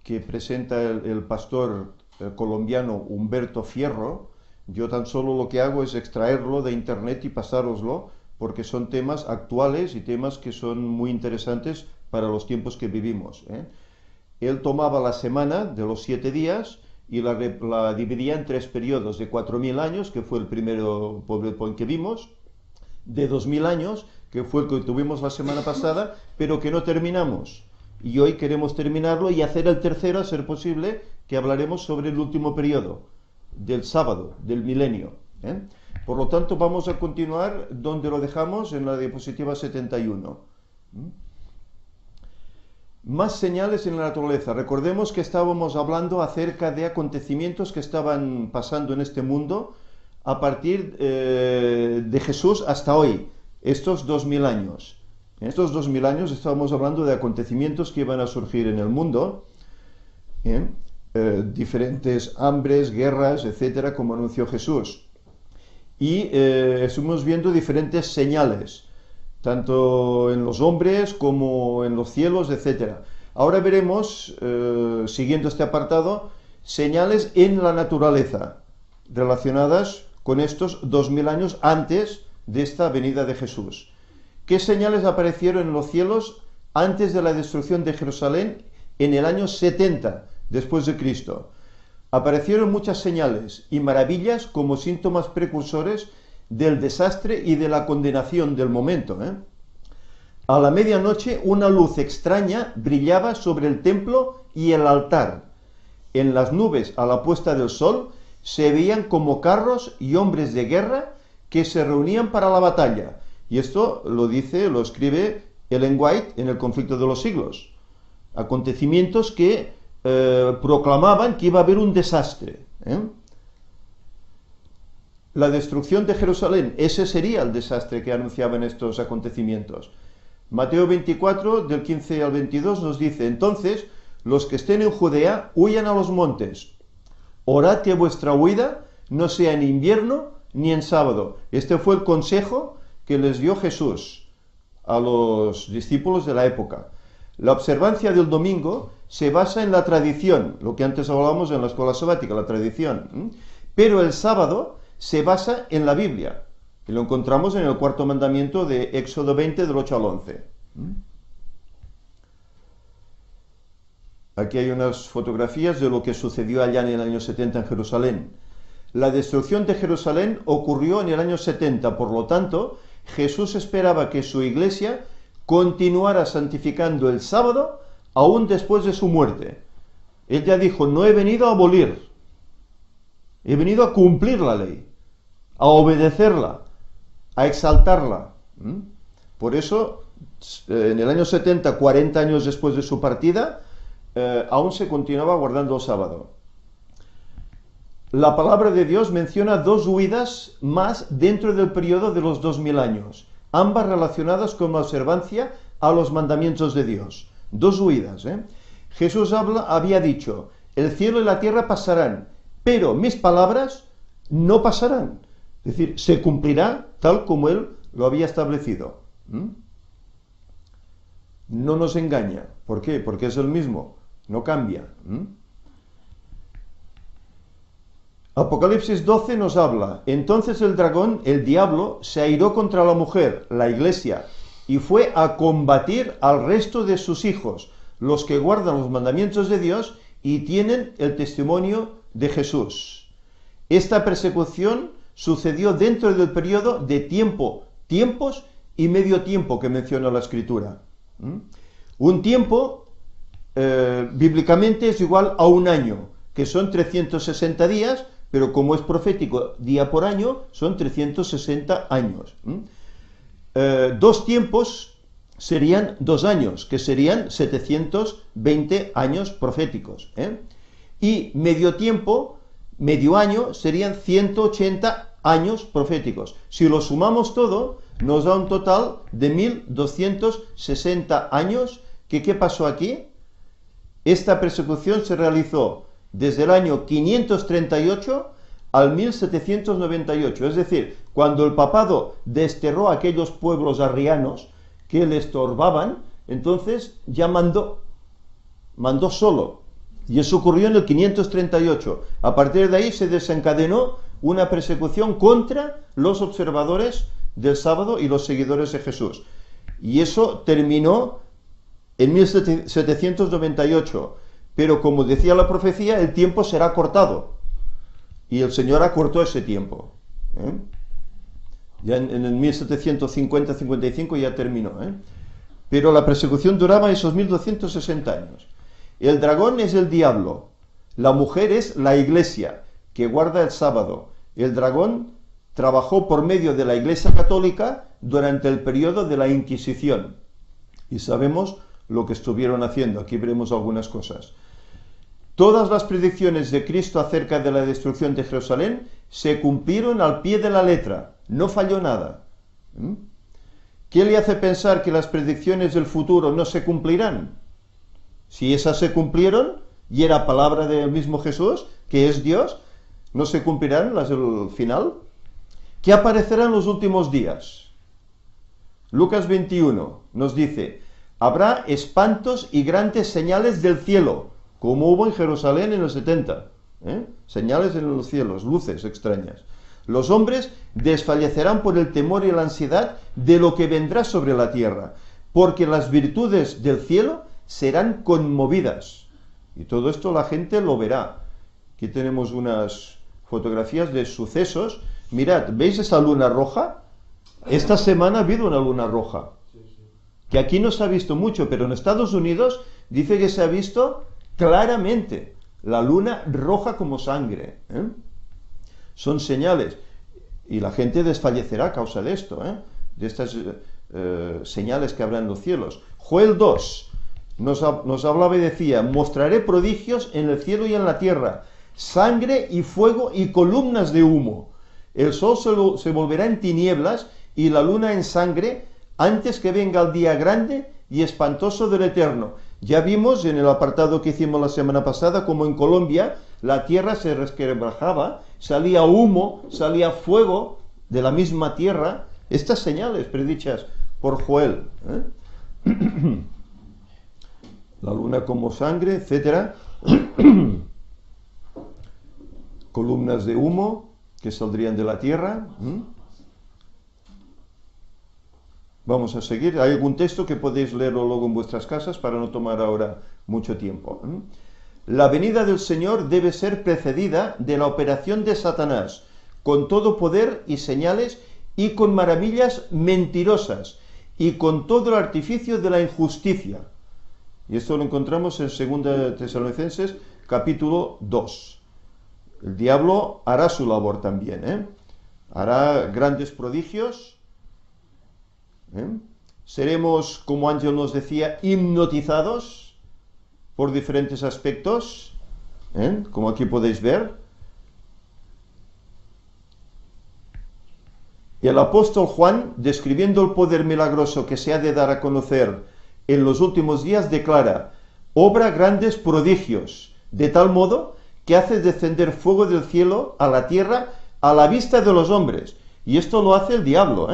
que presenta el pastor colombiano Humberto Fierro. Yo tan solo lo que hago es extraerlo de internet y pasároslo, porque son temas actuales y temas que son muy interesantes para los tiempos que vivimos, ¿eh? Él tomaba la semana de los 7 días y la dividía en 3 periodos de 4000 años, que fue el primero PowerPoint que vimos, de 2000 años, que fue el que tuvimos la semana pasada, pero que no terminamos. Y hoy queremos terminarlo y hacer el tercero, a ser posible, que hablaremos sobre el último periodo, del sábado, del milenio, ¿eh? Por lo tanto, vamos a continuar donde lo dejamos en la diapositiva 71. Más señales en la naturaleza. Recordemos que estábamos hablando acerca de acontecimientos que estaban pasando en este mundo a partir de Jesús hasta hoy, estos 2000 años. En estos 2000 años estábamos hablando de acontecimientos que iban a surgir en el mundo, diferentes hambres, guerras, etcétera, como anunció Jesús. Y estuvimos viendo diferentes señales. tanto en los hombres como en los cielos, etc. Ahora veremos, siguiendo este apartado, señales en la naturaleza relacionadas con estos 2000 años antes de esta venida de Jesús. ¿Qué señales aparecieron en los cielos antes de la destrucción de Jerusalén en el año 70 después de Cristo? Aparecieron muchas señales y maravillas como síntomas precursores del desastre y de la condenación del momento. A la medianoche una luz extraña brillaba sobre el templo y el altar. En las nubes a la puesta del sol se veían como carros y hombres de guerra que se reunían para la batalla. Y esto lo escribe Ellen White en El conflicto de los siglos. Acontecimientos que proclamaban que iba a haber un desastre. La destrucción de Jerusalén, ese sería el desastre que anunciaban estos acontecimientos. Mateo 24, del 15 al 22, nos dice: entonces, los que estén en Judea, huyan a los montes. Orad que vuestra huida no sea en invierno ni en sábado. Este fue el consejo que les dio Jesús a los discípulos de la época. La observancia del domingo se basa en la tradición, lo que antes hablábamos en la escuela sabática, la tradición. Pero el sábado se basa en la Biblia. Y lo encontramos en el cuarto mandamiento de Éxodo 20, del 8 al 11. Aquí hay unas fotografías de lo que sucedió allá en el año 70 en Jerusalén. La destrucción de Jerusalén ocurrió en el año 70, por lo tanto, Jesús esperaba que su iglesia continuara santificando el sábado aún después de su muerte. Él ya dijo: no he venido a abolir, he venido a cumplir la ley, a obedecerla, a exaltarla. Por eso, en el año 70, 40 años después de su partida, aún se continuaba guardando el sábado. La palabra de Dios menciona dos huidas más dentro del periodo de los 2000 años, ambas relacionadas con la observancia a los mandamientos de Dios. Dos huidas. Jesús había dicho: el cielo y la tierra pasarán, pero mis palabras no pasarán. Es decir, se cumplirá tal como Él lo había establecido. No nos engaña. ¿Por qué? Porque es el mismo, no cambia. Apocalipsis 12 nos habla: entonces el dragón, el diablo, se airó contra la mujer, la iglesia, y fue a combatir al resto de sus hijos, los que guardan los mandamientos de Dios y tienen el testimonio de Jesús. Esta persecución sucedió dentro del periodo de tiempos y medio tiempo que menciona la Escritura. Un tiempo, bíblicamente, es igual a un año, que son 360 días, pero como es profético día por año, son 360 años. Dos tiempos serían 2 años, que serían 720 años proféticos. Y medio tiempo, medio año, serían 180 años proféticos. Si lo sumamos todo, nos da un total de 1260 años. ¿Qué pasó aquí? Esta persecución se realizó desde el año 538 al 1798, es decir, cuando el papado desterró a aquellos pueblos arrianos que le estorbaban, entonces ya mandó solo. Y eso ocurrió en el 538. A partir de ahí se desencadenó una persecución contra los observadores del sábado y los seguidores de Jesús. Y eso terminó en 1798. Pero como decía la profecía, el tiempo será cortado. Y el Señor acortó ese tiempo. Ya en el 1750-55 ya terminó. Pero la persecución duraba esos 1260 años. El dragón es el diablo. La mujer es la iglesia, que guarda el sábado. El dragón trabajó por medio de la Iglesia Católica durante el periodo de la Inquisición. Y sabemos lo que estuvieron haciendo. Aquí veremos algunas cosas. Todas las predicciones de Cristo acerca de la destrucción de Jerusalén se cumplieron al pie de la letra. No falló nada. ¿Qué le hace pensar que las predicciones del futuro no se cumplirán? Si esas se cumplieron, y era palabra del mismo Jesús, que es Dios, ¿no se cumplirán las del final? ¿Qué aparecerá en los últimos días? Lucas 21 nos dice, habrá espantos y grandes señales del cielo, como hubo en Jerusalén en los 70. Señales en los cielos, luces extrañas. Los hombres desfallecerán por el temor y la ansiedad de lo que vendrá sobre la tierra, porque las virtudes del cielo serán conmovidas. Y todo esto la gente lo verá. Aquí tenemos unas fotografías de sucesos. Mirad, ¿veis esa luna roja? Esta semana ha habido una luna roja, que aquí no se ha visto mucho, pero en Estados Unidos dice que se ha visto claramente la luna roja como sangre. Son señales, y la gente desfallecerá a causa de esto, de estas señales que habrá en los cielos. Joel 2 nos hablaba y decía, mostraré prodigios en el cielo y en la tierra, sangre y fuego y columnas de humo. El sol se volverá en tinieblas y la luna en sangre, antes que venga el día grande y espantoso del Eterno. Ya vimos en el apartado que hicimos la semana pasada, como en Colombia la tierra se resquebrajaba, salía humo, salía fuego de la misma tierra. Estas señales predichas por Joel, la luna como sangre, etcétera, columnas de humo que saldrían de la tierra. Vamos a seguir. Hay algún texto que podéis leerlo luego en vuestras casas para no tomar ahora mucho tiempo. La venida del Señor debe ser precedida de la operación de Satanás, con todo poder y señales y con maravillas mentirosas y con todo el artificio de la injusticia. Y esto lo encontramos en 2 Tesalonicenses capítulo 2. El diablo hará su labor también, hará grandes prodigios. Seremos, como Ángel nos decía, hipnotizados por diferentes aspectos, como aquí podéis ver. Y el apóstol Juan, describiendo el poder milagroso que se ha de dar a conocer en los últimos días, declara, obra grandes prodigios, de tal modo que hace descender fuego del cielo a la tierra a la vista de los hombres. Y esto lo hace el diablo,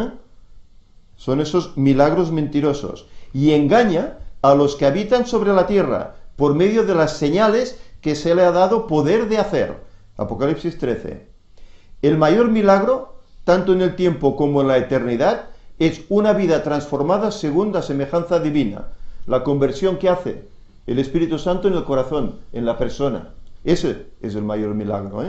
Son esos milagros mentirosos. Y engaña a los que habitan sobre la tierra por medio de las señales que se le ha dado poder de hacer. Apocalipsis 13. El mayor milagro, tanto en el tiempo como en la eternidad, es una vida transformada según la semejanza divina. La conversión que hace el Espíritu Santo en el corazón, en la persona. Ese es el mayor milagro.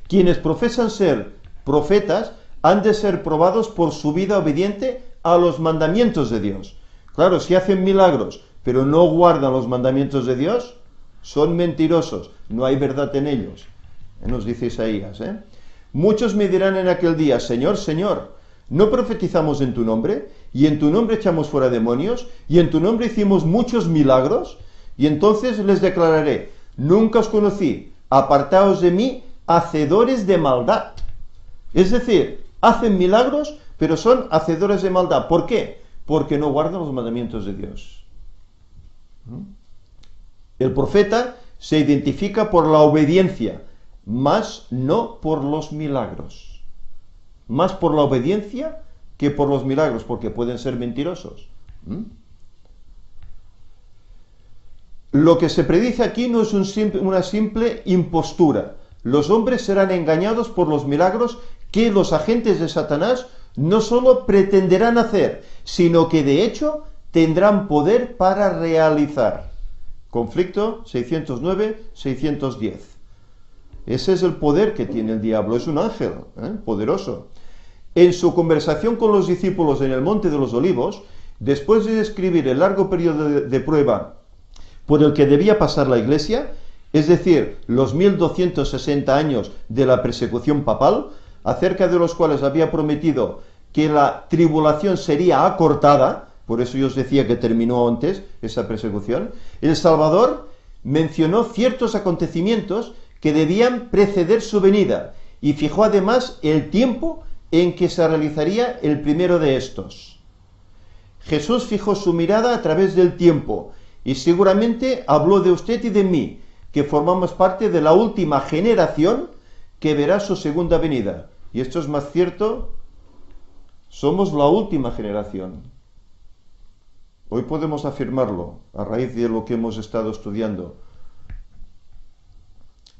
Quienes profesan ser profetas han de ser probados por su vida obediente a los mandamientos de Dios. Claro, si hacen milagros, pero no guardan los mandamientos de Dios, son mentirosos, no hay verdad en ellos. Nos dice Isaías. Muchos me dirán en aquel día, Señor, Señor, ¿no profetizamos en tu nombre? Y en tu nombre echamos fuera demonios, y en tu nombre hicimos muchos milagros. Y entonces les declararé, nunca os conocí, apartaos de mí, hacedores de maldad. Es decir, hacen milagros, pero son hacedores de maldad. ¿Por qué? Porque no guardan los mandamientos de Dios. El profeta se identifica por la obediencia, mas no por los milagros. Más por la obediencia que por los milagros, porque pueden ser mentirosos. Lo que se predice aquí no es una simple impostura. Los hombres serán engañados por los milagros que los agentes de Satanás no solo pretenderán hacer, sino que de hecho tendrán poder para realizar. Conflicto 609-610. Ese es el poder que tiene el diablo, es un ángel poderoso. En su conversación con los discípulos en el Monte de los Olivos, después de describir el largo periodo de prueba por el que debía pasar la Iglesia, es decir, los 1260 años de la persecución papal, acerca de los cuales había prometido que la tribulación sería acortada, por eso yo os decía que terminó antes esa persecución, el Salvador mencionó ciertos acontecimientos que debían preceder su venida, y fijó además el tiempo en que se realizaría el primero de estos. Jesús fijó su mirada a través del tiempo, y seguramente habló de usted y de mí, que formamos parte de la última generación que verá su segunda venida. Y esto es más cierto Somos la última generación. Hoy podemos afirmarlo a raíz de lo que hemos estado estudiando.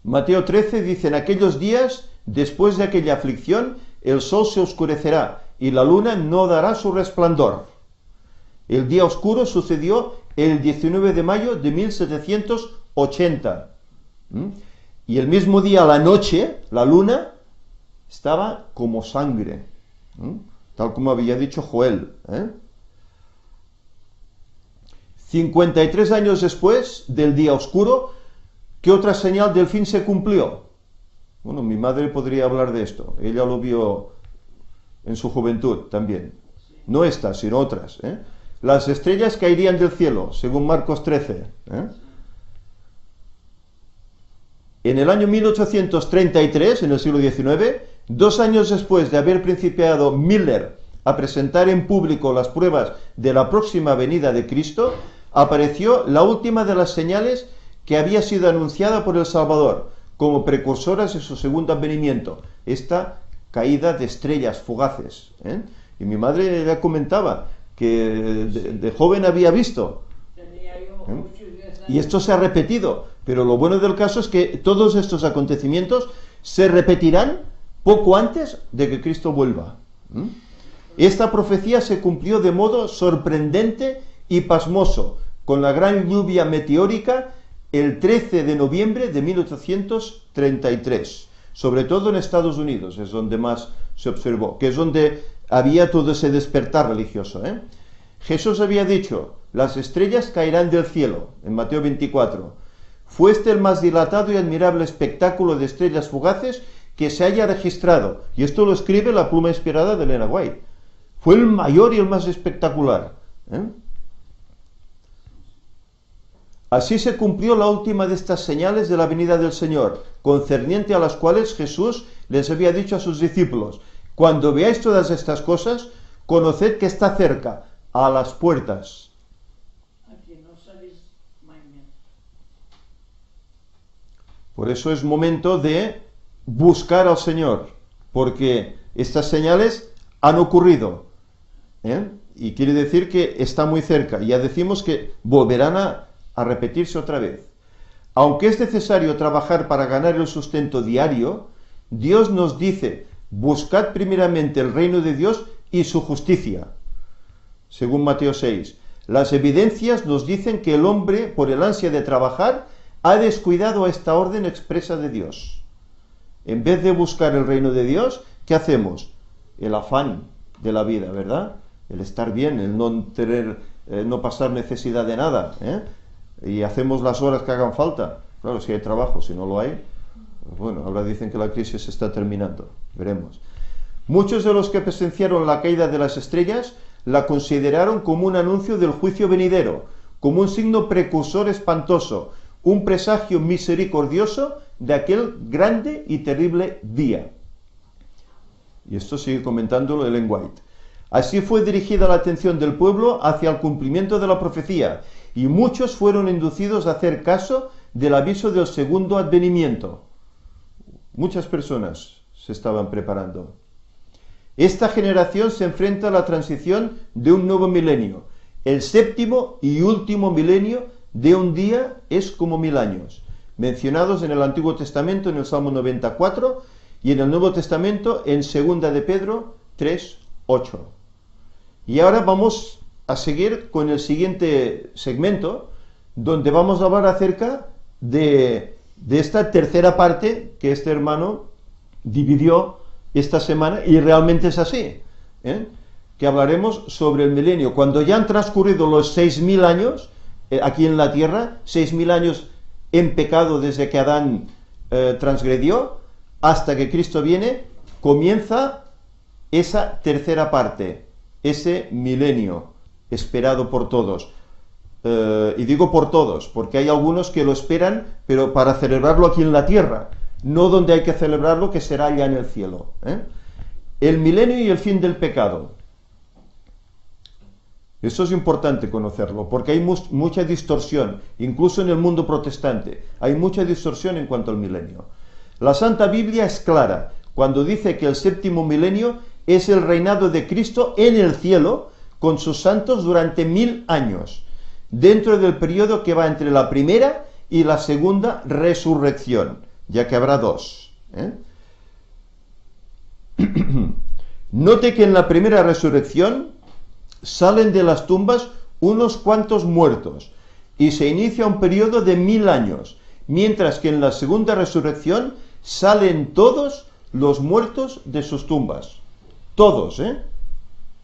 Mateo 13 dice: en aquellos días, después de aquella aflicción, el sol se oscurecerá y la luna no dará su resplandor. El día oscuro sucedió el 19 de mayo de 1780. Y el mismo día, a la noche, la luna estaba como sangre, tal como había dicho Joel. 53 años después del día oscuro, ¿qué otra señal del fin se cumplió? Bueno, mi madre podría hablar de esto. Ella lo vio en su juventud también. No estas, sino otras. Las estrellas caerían del cielo, según Marcos 13. En el año 1833, en el siglo XIX, 2 años después de haber principiado Miller a presentar en público las pruebas de la próxima venida de Cristo, apareció la última de las señales que había sido anunciada por el Salvador como precursoras de su segundo advenimiento, esta caída de estrellas fugaces. Y mi madre ya comentaba que de joven había visto. Y esto se ha repetido, pero lo bueno del caso es que todos estos acontecimientos se repetirán poco antes de que Cristo vuelva. Esta profecía se cumplió de modo sorprendente y pasmoso, con la gran lluvia meteórica el 13 de noviembre de 1833, sobre todo en Estados Unidos, es donde más se observó, que es donde había todo ese despertar religioso. Jesús había dicho: las estrellas caerán del cielo, en Mateo 24. Fue este el más dilatado y admirable espectáculo de estrellas fugaces que se haya registrado, y esto lo escribe la pluma inspirada de Elena White. Fue el mayor y el más espectacular. Así se cumplió la última de estas señales de la venida del Señor, concerniente a las cuales Jesús les había dicho a sus discípulos: cuando veáis todas estas cosas, conoced que está cerca, a las puertas. Por eso es momento de buscar al Señor, porque estas señales han ocurrido, y quiere decir que está muy cerca. Ya decimos que volverán a repetirse otra vez. Aunque es necesario trabajar para ganar el sustento diario, Dios nos dice: buscad primeramente el reino de Dios y su justicia, según Mateo 6. Las evidencias nos dicen que el hombre, por el ansia de trabajar, ha descuidado esta orden expresa de Dios. En vez de buscar el reino de Dios, ¿qué hacemos? El afán de la vida, ¿verdad? El estar bien, el no tener, no pasar necesidad de nada, y hacemos las horas que hagan falta. Claro, si hay trabajo, si no lo hay, bueno, ahora dicen que la crisis está terminando, veremos. Muchos de los que presenciaron la caída de las estrellas la consideraron como un anuncio del juicio venidero, como un signo precursor espantoso, un presagio misericordioso de aquel grande y terrible día. Y esto sigue comentándolo Ellen White. Así fue dirigida la atención del pueblo hacia el cumplimiento de la profecía, y muchos fueron inducidos a hacer caso del aviso del segundo advenimiento. Muchas personas se estaban preparando. Esta generación se enfrenta a la transición de un nuevo milenio. El séptimo y último milenio de un día es como 1000 años, mencionados en el Antiguo Testamento en el Salmo 94 y en el Nuevo Testamento en 2 de Pedro 3:8. Y ahora vamos a seguir con el siguiente segmento, donde vamos a hablar acerca de esta tercera parte que este hermano dividió esta semana, y realmente es así, que hablaremos sobre el milenio, cuando ya han transcurrido los 6000 años, aquí en la tierra, 6000 años en pecado desde que Adán transgredió, hasta que Cristo viene, comienza esa tercera parte, ese milenio esperado por todos. Y digo por todos, porque hay algunos que lo esperan, pero para celebrarlo aquí en la tierra, no donde hay que celebrarlo, que será allá en el cielo. El milenio y el fin del pecado. Eso es importante conocerlo, porque hay mucha distorsión, incluso en el mundo protestante, hay mucha distorsión en cuanto al milenio. La Santa Biblia es clara cuando dice que el séptimo milenio es el reinado de Cristo en el cielo con sus santos durante 1000 años, dentro del periodo que va entre la primera y la segunda resurrección, ya que habrá dos. Note que en la primera resurrección salen de las tumbas unos cuantos muertos y se inicia un periodo de 1000 años, mientras que en la segunda resurrección salen todos los muertos de sus tumbas. Todos,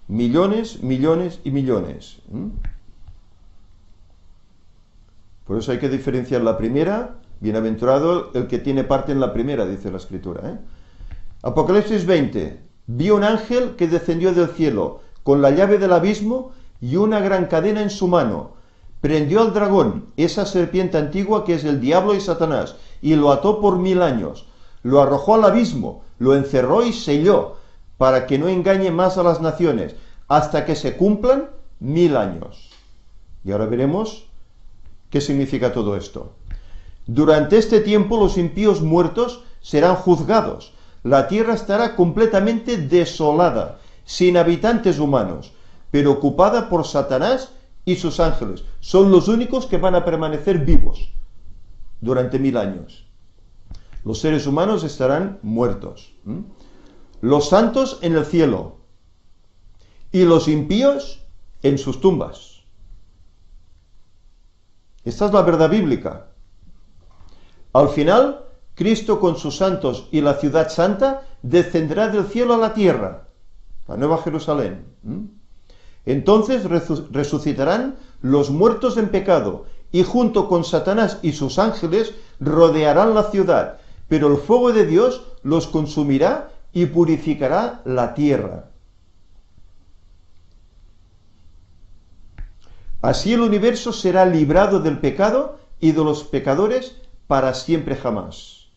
millones, millones y millones. Por eso hay que diferenciar la primera. Bienaventurado el que tiene parte en la primera, dice la Escritura. Apocalipsis 20. Vi un ángel que descendió del cielo con la llave del abismo y una gran cadena en su mano. Prendió al dragón, esa serpiente antigua que es el diablo y Satanás, y lo ató por 1000 años. Lo arrojó al abismo, lo encerró y selló, para que no engañe más a las naciones, hasta que se cumplan 1000 años. Y ahora veremos qué significa todo esto. Durante este tiempo los impíos muertos serán juzgados. La tierra estará completamente desolada, sin habitantes humanos, pero ocupada por Satanás y sus ángeles. Son los únicos que van a permanecer vivos durante 1000 años. Los seres humanos estarán muertos. Los santos en el cielo y los impíos en sus tumbas. Esta es la verdad bíblica. Al final, Cristo con sus santos y la ciudad santa descenderá del cielo a la tierra, la Nueva Jerusalén. Entonces resucitarán los muertos en pecado y junto con Satanás y sus ángeles rodearán la ciudad, pero el fuego de Dios los consumirá y purificará la tierra. Así el universo será librado del pecado y de los pecadores para siempre jamás.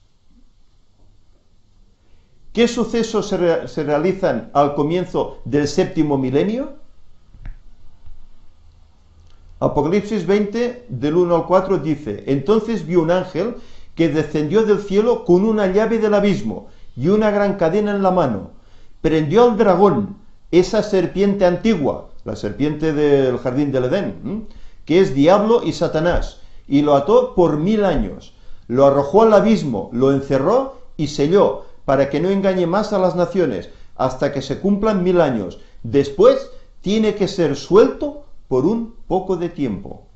¿Qué sucesos se realizan al comienzo del séptimo milenio? Apocalipsis 20, del 1 al 4 dice: Entonces vi un ángel que descendió del cielo con una llave del abismo y una gran cadena en la mano. Prendió al dragón, esa serpiente antigua, la serpiente del jardín del Edén, que es diablo y Satanás, y lo ató por 1000 años. Lo arrojó al abismo, lo encerró y selló, para que no engañe más a las naciones, hasta que se cumplan 1000 años. Después tiene que ser suelto por un poco de tiempo.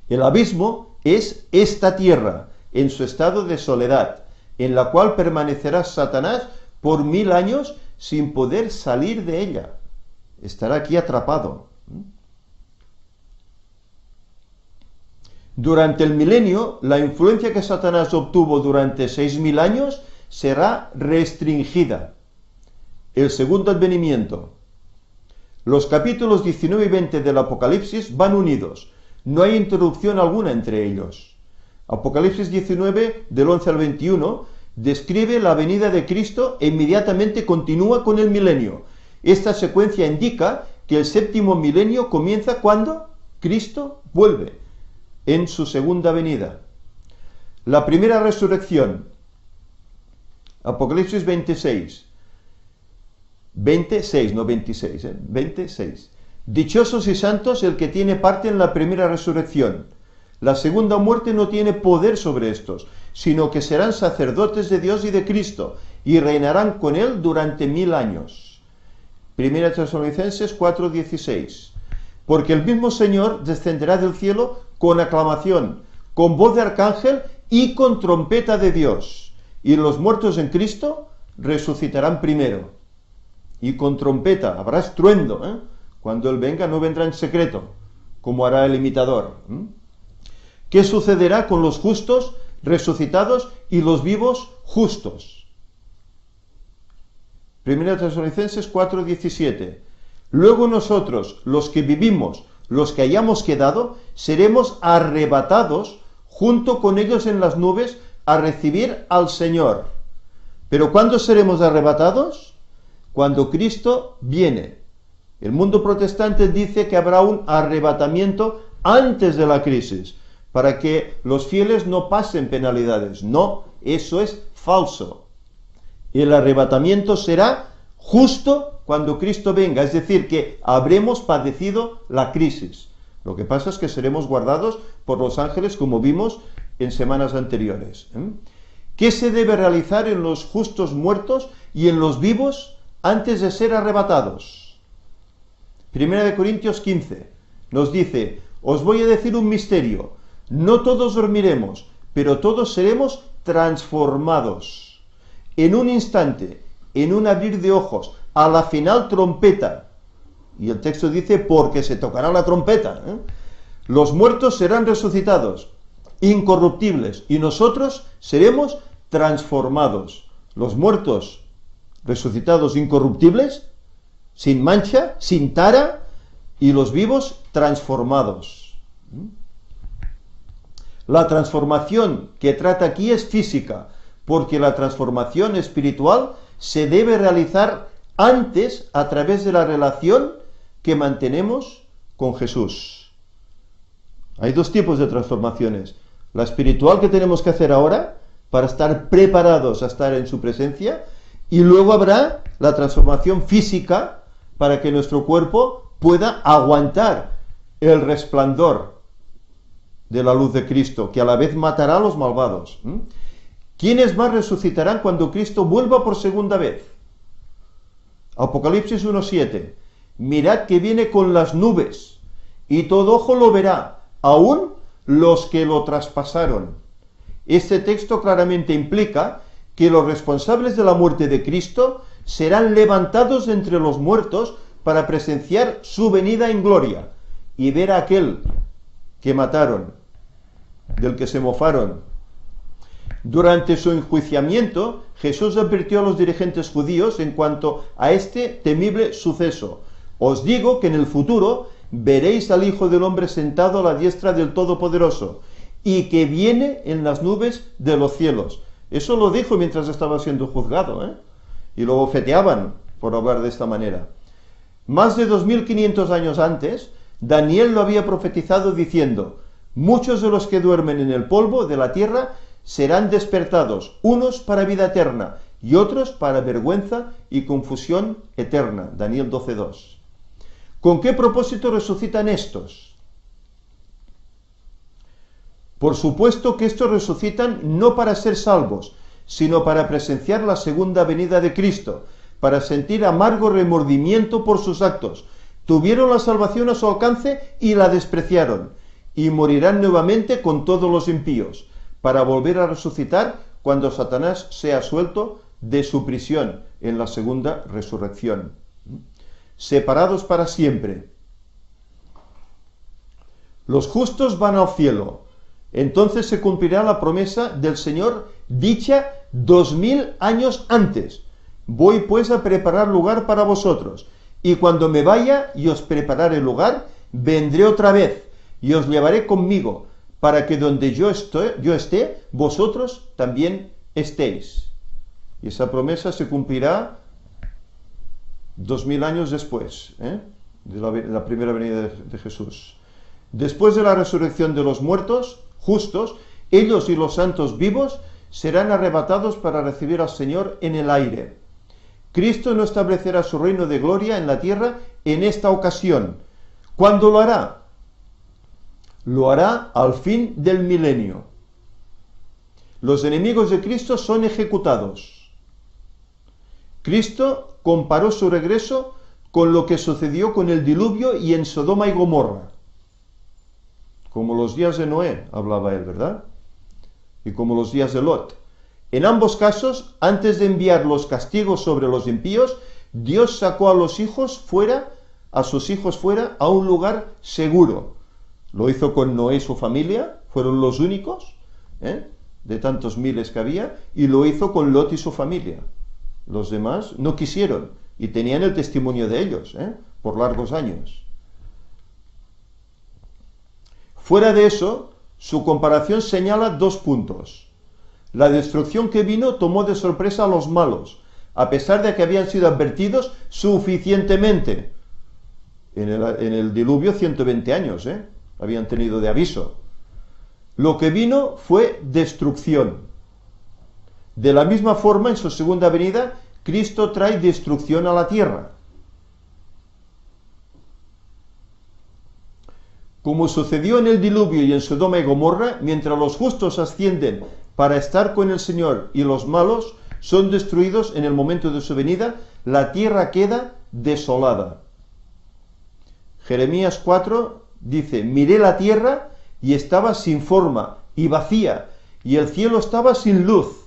El abismo es esta tierra, en su estado de soledad, en la cual permanecerá Satanás por 1000 años sin poder salir de ella. Estará aquí atrapado. Durante el milenio, la influencia que Satanás obtuvo durante 6000 años será restringida. El segundo advenimiento. Los capítulos 19 y 20 del Apocalipsis van unidos. No hay interrupción alguna entre ellos. Apocalipsis 19, del 11 al 21, describe la venida de Cristo e inmediatamente continúa con el milenio. Esta secuencia indica que el séptimo milenio comienza cuando Cristo vuelve, en su segunda venida. La primera resurrección. Apocalipsis 26. 26, no 26, 26. Dichosos y santos el que tiene parte en la primera resurrección. La segunda muerte no tiene poder sobre estos, sino que serán sacerdotes de Dios y de Cristo, y reinarán con él durante 1000 años. Primera Tesalonicenses 4:16. Porque el mismo Señor descenderá del cielo con aclamación, con voz de arcángel y con trompeta de Dios. Y los muertos en Cristo resucitarán primero. Y con trompeta, habrá estruendo, Cuando Él venga, no vendrá en secreto, como hará el imitador. ¿Qué sucederá con los justos resucitados y los vivos justos? Primera Tesalonicenses 4:17. Luego nosotros, los que vivimos, los que hayamos quedado, seremos arrebatados junto con ellos en las nubes a recibir al Señor. ¿Pero cuándo seremos arrebatados? Cuando Cristo viene. El mundo protestante dice que habrá un arrebatamiento antes de la crisis, para que los fieles no pasen penalidades. No, eso es falso. El arrebatamiento será justo cuando Cristo venga, es decir, que habremos padecido la crisis. Lo que pasa es que seremos guardados por los ángeles, como vimos en semanas anteriores. ¿Qué se debe realizar en los justos muertos y en los vivos antes de ser arrebatados? 1 Corintios 15 nos dice: os voy a decir un misterio, no todos dormiremos, pero todos seremos transformados. En un instante, en un abrir de ojos, a la final trompeta. Y el texto dice, porque se tocará la trompeta. Los muertos serán resucitados, incorruptibles, y nosotros seremos transformados. Los muertos resucitados incorruptibles, sin mancha, sin tara, y los vivos transformados. La transformación que trata aquí es física, porque la transformación espiritual se debe realizar antes a través de la relación que mantenemos con Jesús. Hay dos tipos de transformaciones. La espiritual que tenemos que hacer ahora para estar preparados a estar en su presencia, y luego habrá la transformación física para que nuestro cuerpo pueda aguantar el resplandor de la luz de Cristo, que a la vez matará a los malvados. ¿Quiénes más resucitarán cuando Cristo vuelva por segunda vez? Apocalipsis 1:7. Mirad que viene con las nubes, y todo ojo lo verá, aun los que lo traspasaron. Este texto claramente implica que los responsables de la muerte de Cristo serán levantados de entre los muertos para presenciar su venida en gloria y ver a aquel que mataron, del que se mofaron. Durante su enjuiciamiento, Jesús advirtió a los dirigentes judíos en cuanto a este temible suceso. Os digo que en el futuro veréis al Hijo del Hombre sentado a la diestra del Todopoderoso, y que viene en las nubes de los cielos. Eso lo dijo mientras estaba siendo juzgado, y lo bofeteaban por hablar de esta manera. Más de 2500 años antes, Daniel lo había profetizado diciendo: muchos de los que duermen en el polvo de la tierra serán despertados, unos para vida eterna y otros para vergüenza y confusión eterna. Daniel 12:2. ¿Con qué propósito resucitan estos? Por supuesto que estos resucitan no para ser salvos, sino para presenciar la segunda venida de Cristo, para sentir amargo remordimiento por sus actos. Tuvieron la salvación a su alcance y la despreciaron, y morirán nuevamente con todos los impíos, para volver a resucitar cuando Satanás sea suelto de su prisión en la segunda resurrección. Separados para siempre. Los justos van al cielo. Entonces se cumplirá la promesa del Señor dicha 2000 años antes. Voy pues a preparar lugar para vosotros, y cuando me vaya y os prepararé lugar, vendré otra vez y os llevaré conmigo, para que donde yo esté, vosotros también estéis. Y esa promesa se cumplirá 2000 años después, de la primera venida de Jesús. Después de la resurrección de los muertos justos, ellos y los santos vivos serán arrebatados para recibir al Señor en el aire. Cristo no establecerá su reino de gloria en la tierra en esta ocasión. ¿Cuándo lo hará? Lo hará al fin del milenio. Los enemigos de Cristo son ejecutados. Cristo comparó su regreso con lo que sucedió con el diluvio y en Sodoma y Gomorra. Como los días de Noé, hablaba él, ¿verdad? Y como los días de Lot. En ambos casos, antes de enviar los castigos sobre los impíos, Dios sacó a sus hijos fuera a un lugar seguro. Lo hizo con Noé y su familia, fueron los únicos, de tantos miles que había, y lo hizo con Lot y su familia. Los demás no quisieron, y tenían el testimonio de ellos, por largos años. Fuera de eso, su comparación señala dos puntos. La destrucción que vino tomó de sorpresa a los malos, a pesar de que habían sido advertidos suficientemente. En el diluvio 120 años, habían tenido de aviso. Lo que vino fue destrucción. De la misma forma, en su segunda venida, Cristo trae destrucción a la tierra. Como sucedió en el diluvio y en Sodoma y Gomorra, mientras los justos ascienden para estar con el Señor y los malos son destruidos en el momento de su venida, la tierra queda desolada. Jeremías 4 dice: miré la tierra y estaba sin forma y vacía, y el cielo estaba sin luz.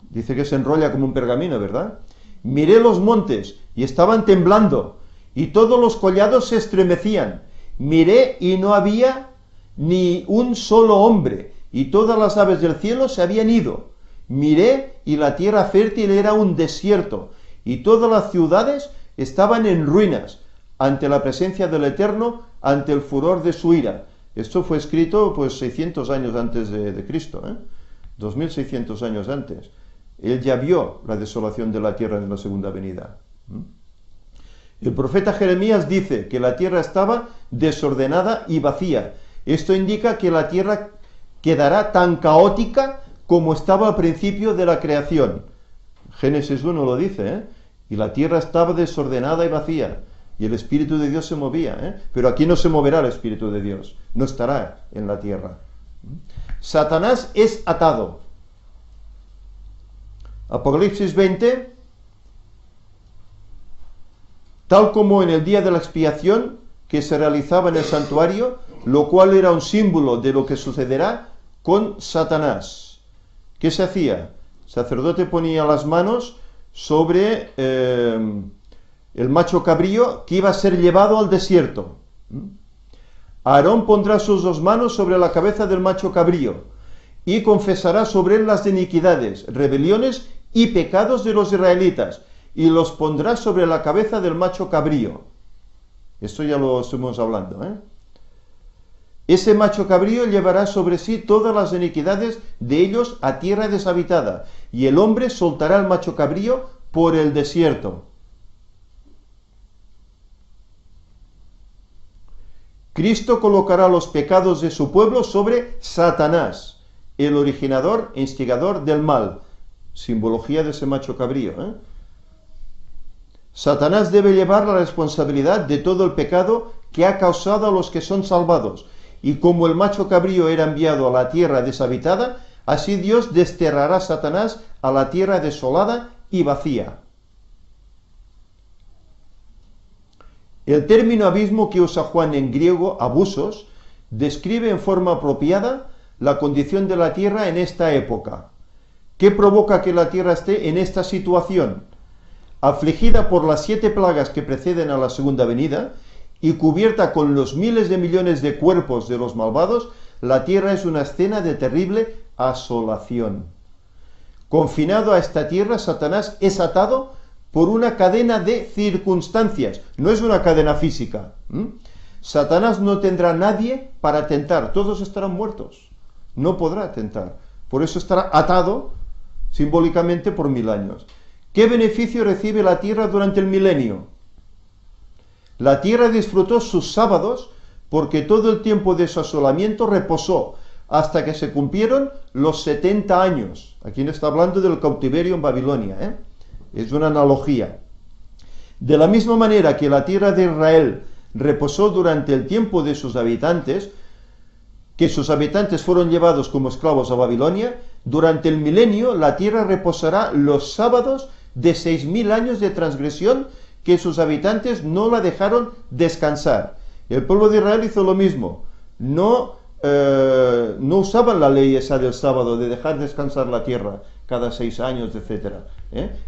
Dice que se enrolla como un pergamino, ¿verdad? Miré los montes y estaban temblando, y todos los collados se estremecían. Miré y no había ni un solo hombre, y todas las aves del cielo se habían ido. Miré y la tierra fértil era un desierto, y todas las ciudades estaban en ruinas, ante la presencia del Eterno, ante el furor de su ira. Esto fue escrito 600 años antes de Cristo, 2600 años antes. Él ya vio la desolación de la tierra en la segunda venida. El profeta Jeremías dice que la tierra estaba desordenada y vacía. Esto indica que la tierra quedará tan caótica como estaba al principio de la creación. Génesis 1 lo dice, y la tierra estaba desordenada y vacía, y el Espíritu de Dios se movía, pero aquí no se moverá el Espíritu de Dios, no estará en la tierra. Satanás es atado. Apocalipsis 20, tal como en el día de la expiación que se realizaba en el santuario, lo cual era un símbolo de lo que sucederá con Satanás. ¿Qué se hacía? El sacerdote ponía las manos sobre el macho cabrío que iba a ser llevado al desierto. Aarón pondrá sus dos manos sobre la cabeza del macho cabrío y confesará sobre él las iniquidades, rebeliones y pecados de los israelitas, y los pondrá sobre la cabeza del macho cabrío. Esto ya lo estuvimos hablando, Ese macho cabrío llevará sobre sí todas las iniquidades de ellos a tierra deshabitada, y el hombre soltará al macho cabrío por el desierto. Cristo colocará los pecados de su pueblo sobre Satanás, el originador e instigador del mal. Simbología de ese macho cabrío, Satanás debe llevar la responsabilidad de todo el pecado que ha causado a los que son salvados. Y como el macho cabrío era enviado a la tierra deshabitada, así Dios desterrará a Satanás a la tierra desolada y vacía. El término abismo que usa Juan en griego, abusos, describe en forma apropiada la condición de la tierra en esta época. ¿Qué provoca que la tierra esté en esta situación? Afligida por las 7 plagas que preceden a la segunda venida y cubierta con los miles de millones de cuerpos de los malvados, la tierra es una escena de terrible asolación. Confinado a esta tierra, Satanás es atado por una cadena de circunstancias, no es una cadena física. Satanás no tendrá nadie para tentar, todos estarán muertos, no podrá tentar, por eso estará atado simbólicamente por 1000 años. ¿Qué beneficio recibe la tierra durante el milenio? La tierra disfrutó sus sábados porque todo el tiempo de su asolamiento reposó hasta que se cumplieron los 70 años. Aquí no está hablando del cautiverio en Babilonia, Es una analogía. De la misma manera que la tierra de Israel reposó durante el tiempo de sus habitantes, que sus habitantes fueron llevados como esclavos a Babilonia, durante el milenio la tierra reposará los sábados de 6000 años de transgresión que sus habitantes no la dejaron descansar. El pueblo de Israel hizo lo mismo. No usaban la ley esa del sábado, de dejar descansar la tierra cada 6 años, etc.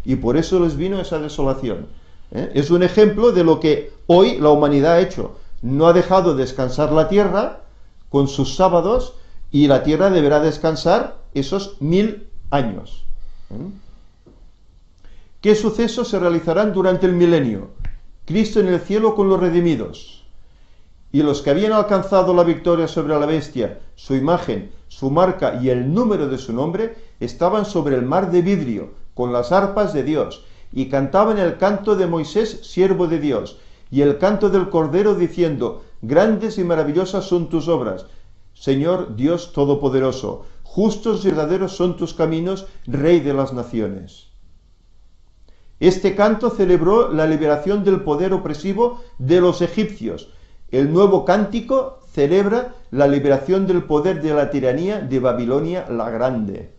Y por eso les vino esa desolación. Es un ejemplo de lo que hoy la humanidad ha hecho. No ha dejado descansar la tierra con sus sábados, y la tierra deberá descansar esos 1000 años. ¿Qué sucesos se realizarán durante el milenio? Cristo en el cielo con los redimidos. Y los que habían alcanzado la victoria sobre la bestia, su imagen, su marca y el número de su nombre, estaban sobre el mar de vidrio, con las arpas de Dios, y cantaban el canto de Moisés, siervo de Dios, y el canto del Cordero, diciendo: grandes y maravillosas son tus obras, Señor Dios Todopoderoso, justos y verdaderos son tus caminos, Rey de las naciones. Este canto celebró la liberación del poder opresivo de los egipcios. El nuevo cántico celebra la liberación del poder de la tiranía de Babilonia la Grande.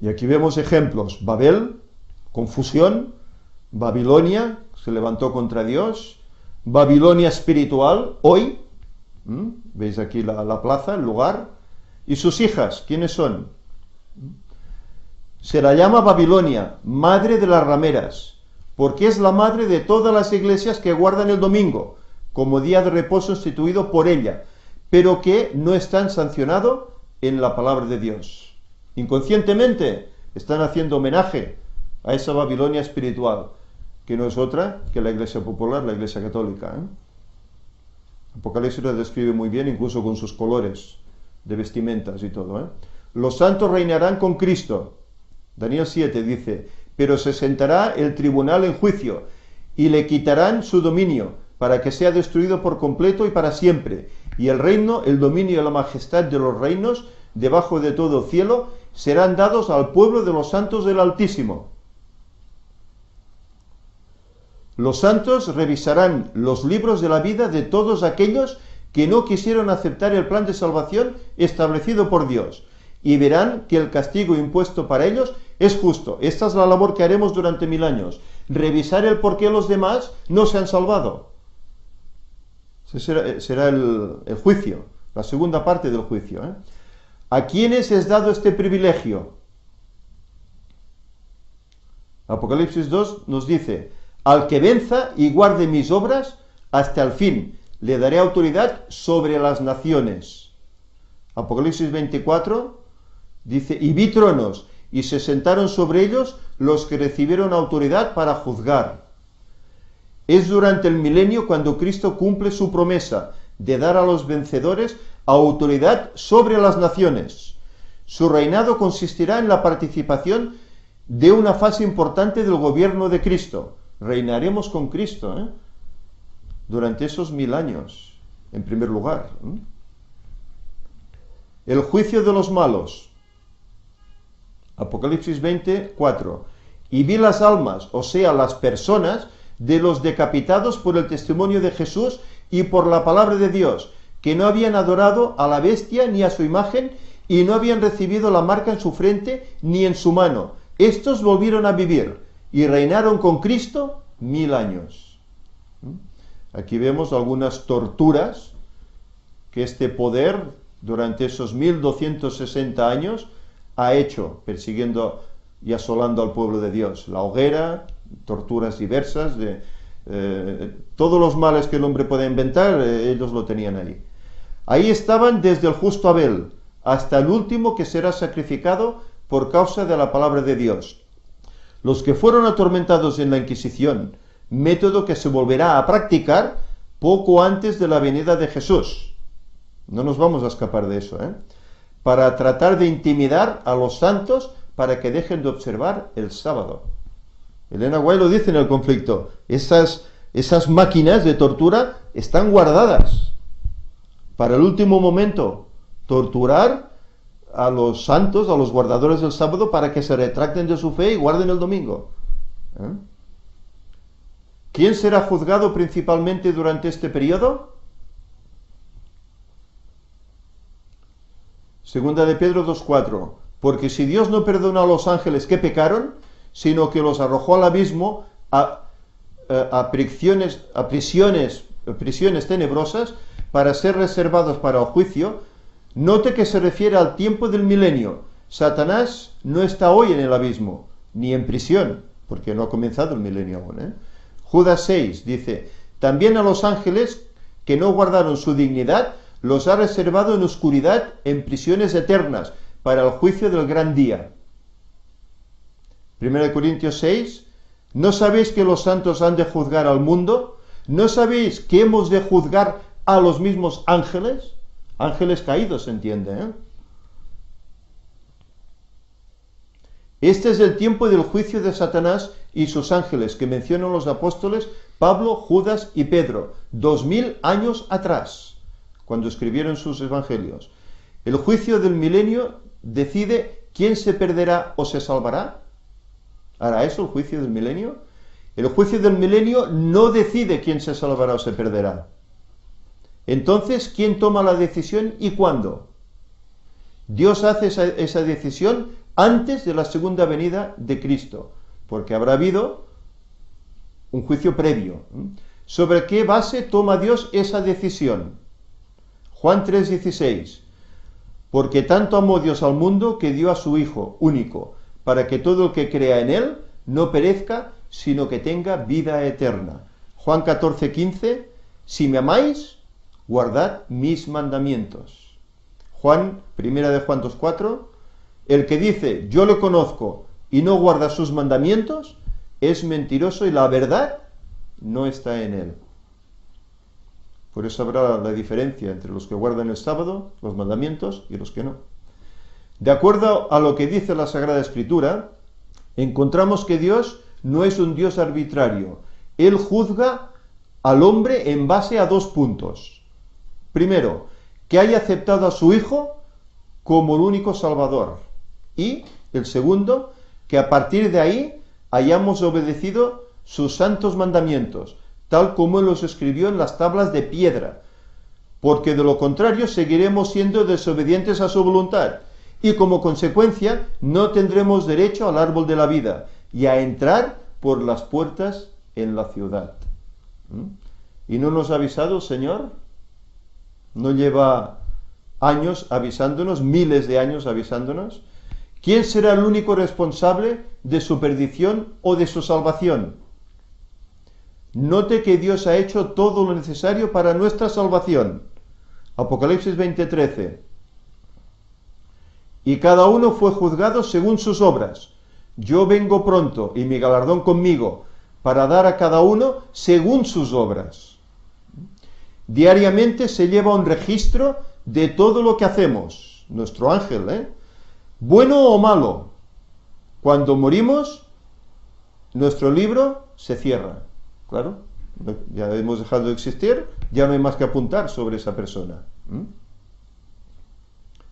Y aquí vemos ejemplos: Babel, confusión; Babilonia, se levantó contra Dios; Babilonia espiritual, hoy, veis aquí la plaza, el lugar, y sus hijas, ¿quiénes son? Se la llama Babilonia, madre de las rameras, porque es la madre de todas las iglesias que guardan el domingo, como día de reposo instituido por ella, pero que no están sancionados en la palabra de Dios. Inconscientemente están haciendo homenaje a esa Babilonia espiritual, que no es otra que la Iglesia popular, la Iglesia católica. Apocalipsis lo describe muy bien, incluso con sus colores de vestimentas y todo. Los santos reinarán con Cristo. Daniel 7 dice: pero se sentará el tribunal en juicio, y le quitarán su dominio, para que sea destruido por completo y para siempre. Y el reino, el dominio y la majestad de los reinos, debajo de todo cielo, serán dados al pueblo de los santos del Altísimo. Los santos revisarán los libros de la vida de todos aquellos que no quisieron aceptar el plan de salvación establecido por Dios, y verán que el castigo impuesto para ellos es justo. Esta es la labor que haremos durante 1000 años, revisar el por qué los demás no se han salvado. Ese será el juicio, la segunda parte del juicio. ¿A quiénes es dado este privilegio? Apocalipsis 2 nos dice: al que venza y guarde mis obras hasta el fin, le daré autoridad sobre las naciones. Apocalipsis 24 dice: y vi tronos, y se sentaron sobre ellos los que recibieron autoridad para juzgar. Es durante el milenio cuando Cristo cumple su promesa de dar a los vencedores autoridad sobre las naciones. Su reinado consistirá en la participación de una fase importante del gobierno de Cristo. Reinaremos con Cristo durante esos 1000 años, en primer lugar. El juicio de los malos. Apocalipsis 24. Y vi las almas, o sea, las personas, de los decapitados por el testimonio de Jesús y por la palabra de Dios, que no habían adorado a la bestia ni a su imagen, y no habían recibido la marca en su frente ni en su mano. Estos volvieron a vivir y reinaron con Cristo 1000 años. Aquí vemos algunas torturas que este poder durante esos 1260 años ha hecho, persiguiendo y asolando al pueblo de Dios. La hoguera, torturas diversas, todos los males que el hombre puede inventar, ellos lo tenían ahí. Ahí estaban desde el justo Abel hasta el último que será sacrificado por causa de la palabra de Dios. Los que fueron atormentados en la Inquisición, método que se volverá a practicar poco antes de la venida de Jesús. No nos vamos a escapar de eso, para tratar de intimidar a los santos para que dejen de observar el sábado. Elena White lo dice en El conflicto: esas máquinas de tortura están guardadas para el último momento, torturar a los santos, a los guardadores del sábado, para que se retracten de su fe y guarden el domingo. ¿Quién será juzgado principalmente durante este periodo? Segunda de Pedro 2:4. Porque si Dios no perdona a los ángeles que pecaron, sino que los arrojó al abismo, a prisiones tenebrosas, para ser reservados para el juicio, note que se refiere al tiempo del milenio. Satanás no está hoy en el abismo, ni en prisión, porque no ha comenzado el milenio aún. Judas 6 dice: también a los ángeles que no guardaron su dignidad, los ha reservado en oscuridad, en prisiones eternas, para el juicio del gran día. 1 Corintios 6, ¿no sabéis que los santos han de juzgar al mundo? ¿No sabéis que hemos de juzgar a los mismos ángeles? Ángeles caídos, se entiende, Este es el tiempo del juicio de Satanás y sus ángeles, que mencionan los apóstoles Pablo, Judas y Pedro, 2000 años atrás, cuando escribieron sus evangelios. El juicio del milenio decide quién se perderá o se salvará. ¿Hará eso el juicio del milenio? El juicio del milenio no decide quién se salvará o se perderá. Entonces, ¿quién toma la decisión y cuándo? Dios hace esa decisión antes de la segunda venida de Cristo, porque habrá habido un juicio previo. ¿Sobre qué base toma Dios esa decisión? Juan 3:16. Porque tanto amó Dios al mundo que dio a su Hijo único, para que todo el que crea en Él no perezca, sino que tenga vida eterna. Juan 14:15. Si me amáis, guardad mis mandamientos. Primera de Juan 2:4. El que dice, yo le conozco, y no guarda sus mandamientos, es mentiroso y la verdad no está en él. Por eso habrá la diferencia entre los que guardan el sábado, los mandamientos, y los que no. De acuerdo a lo que dice la Sagrada Escritura, encontramos que Dios no es un Dios arbitrario. Él juzga al hombre en base a 2 puntos. Primero, que haya aceptado a su Hijo como el único Salvador. Y el segundo, que a partir de ahí hayamos obedecido sus santos mandamientos, tal como Él los escribió en las tablas de piedra, porque de lo contrario seguiremos siendo desobedientes a su voluntad, y como consecuencia no tendremos derecho al árbol de la vida, y a entrar por las puertas en la ciudad. ¿Y no nos ha avisado el Señor? ¿No lleva años avisándonos, miles de años avisándonos? ¿Quién será el único responsable de su perdición o de su salvación? Note que Dios ha hecho todo lo necesario para nuestra salvación. Apocalipsis 20:13. Y cada uno fue juzgado según sus obras. Yo vengo pronto y mi galardón conmigo, para dar a cada uno según sus obras. Diariamente se lleva un registro de todo lo que hacemos. Nuestro ángel, bueno o malo. Cuando morimos, nuestro libro se cierra. Claro, ya hemos dejado de existir, ya no hay más que apuntar sobre esa persona.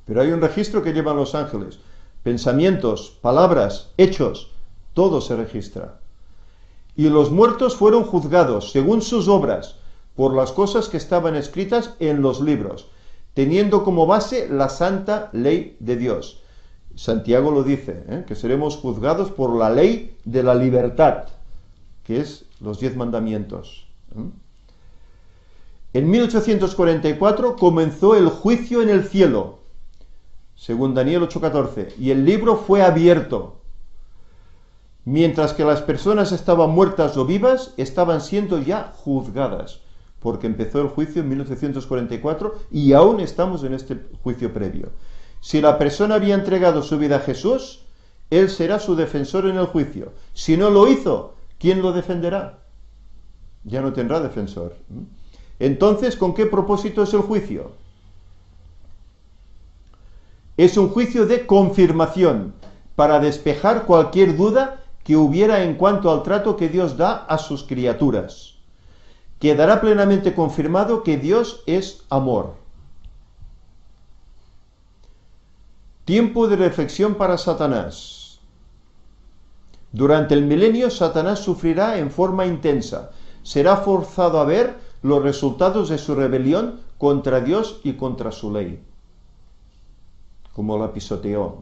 Pero hay un registro que llevan los ángeles. Pensamientos, palabras, hechos, todo se registra. Y los muertos fueron juzgados según sus obras por las cosas que estaban escritas en los libros, teniendo como base la santa ley de Dios. Santiago lo dice, que seremos juzgados por la ley de la libertad, que es los 10 mandamientos. En 1844 comenzó el juicio en el cielo, según Daniel 8:14, y el libro fue abierto. Mientras que las personas estaban muertas o vivas, estaban siendo ya juzgadas, porque empezó el juicio en 1844 y aún estamos en este juicio previo. Si la persona había entregado su vida a Jesús, Él será su defensor en el juicio. Si no lo hizo, ¿quién lo defenderá? Ya no tendrá defensor. Entonces, ¿con qué propósito es el juicio? Es un juicio de confirmación, para despejar cualquier duda que hubiera en cuanto al trato que Dios da a sus criaturas. Quedará plenamente confirmado que Dios es amor. Tiempo de reflexión para Satanás. Durante el milenio, Satanás sufrirá en forma intensa. Será forzado a ver los resultados de su rebelión contra Dios y contra su ley, como la pisoteó.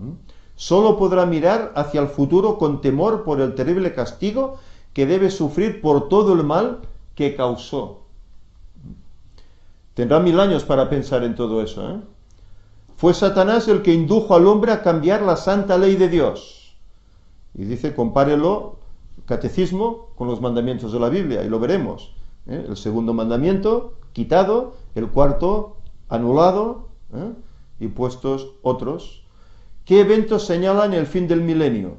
Solo podrá mirar hacia el futuro con temor por el terrible castigo que debe sufrir por todo el mal que causó. Tendrá 1000 años para pensar en todo eso. Fue Satanás el que indujo al hombre a cambiar la santa ley de Dios. Y dice, compárelo, catecismo, con los mandamientos de la Biblia, y lo veremos. El segundo mandamiento, quitado, el cuarto, anulado, y puestos otros. ¿Qué eventos señalan el fin del milenio?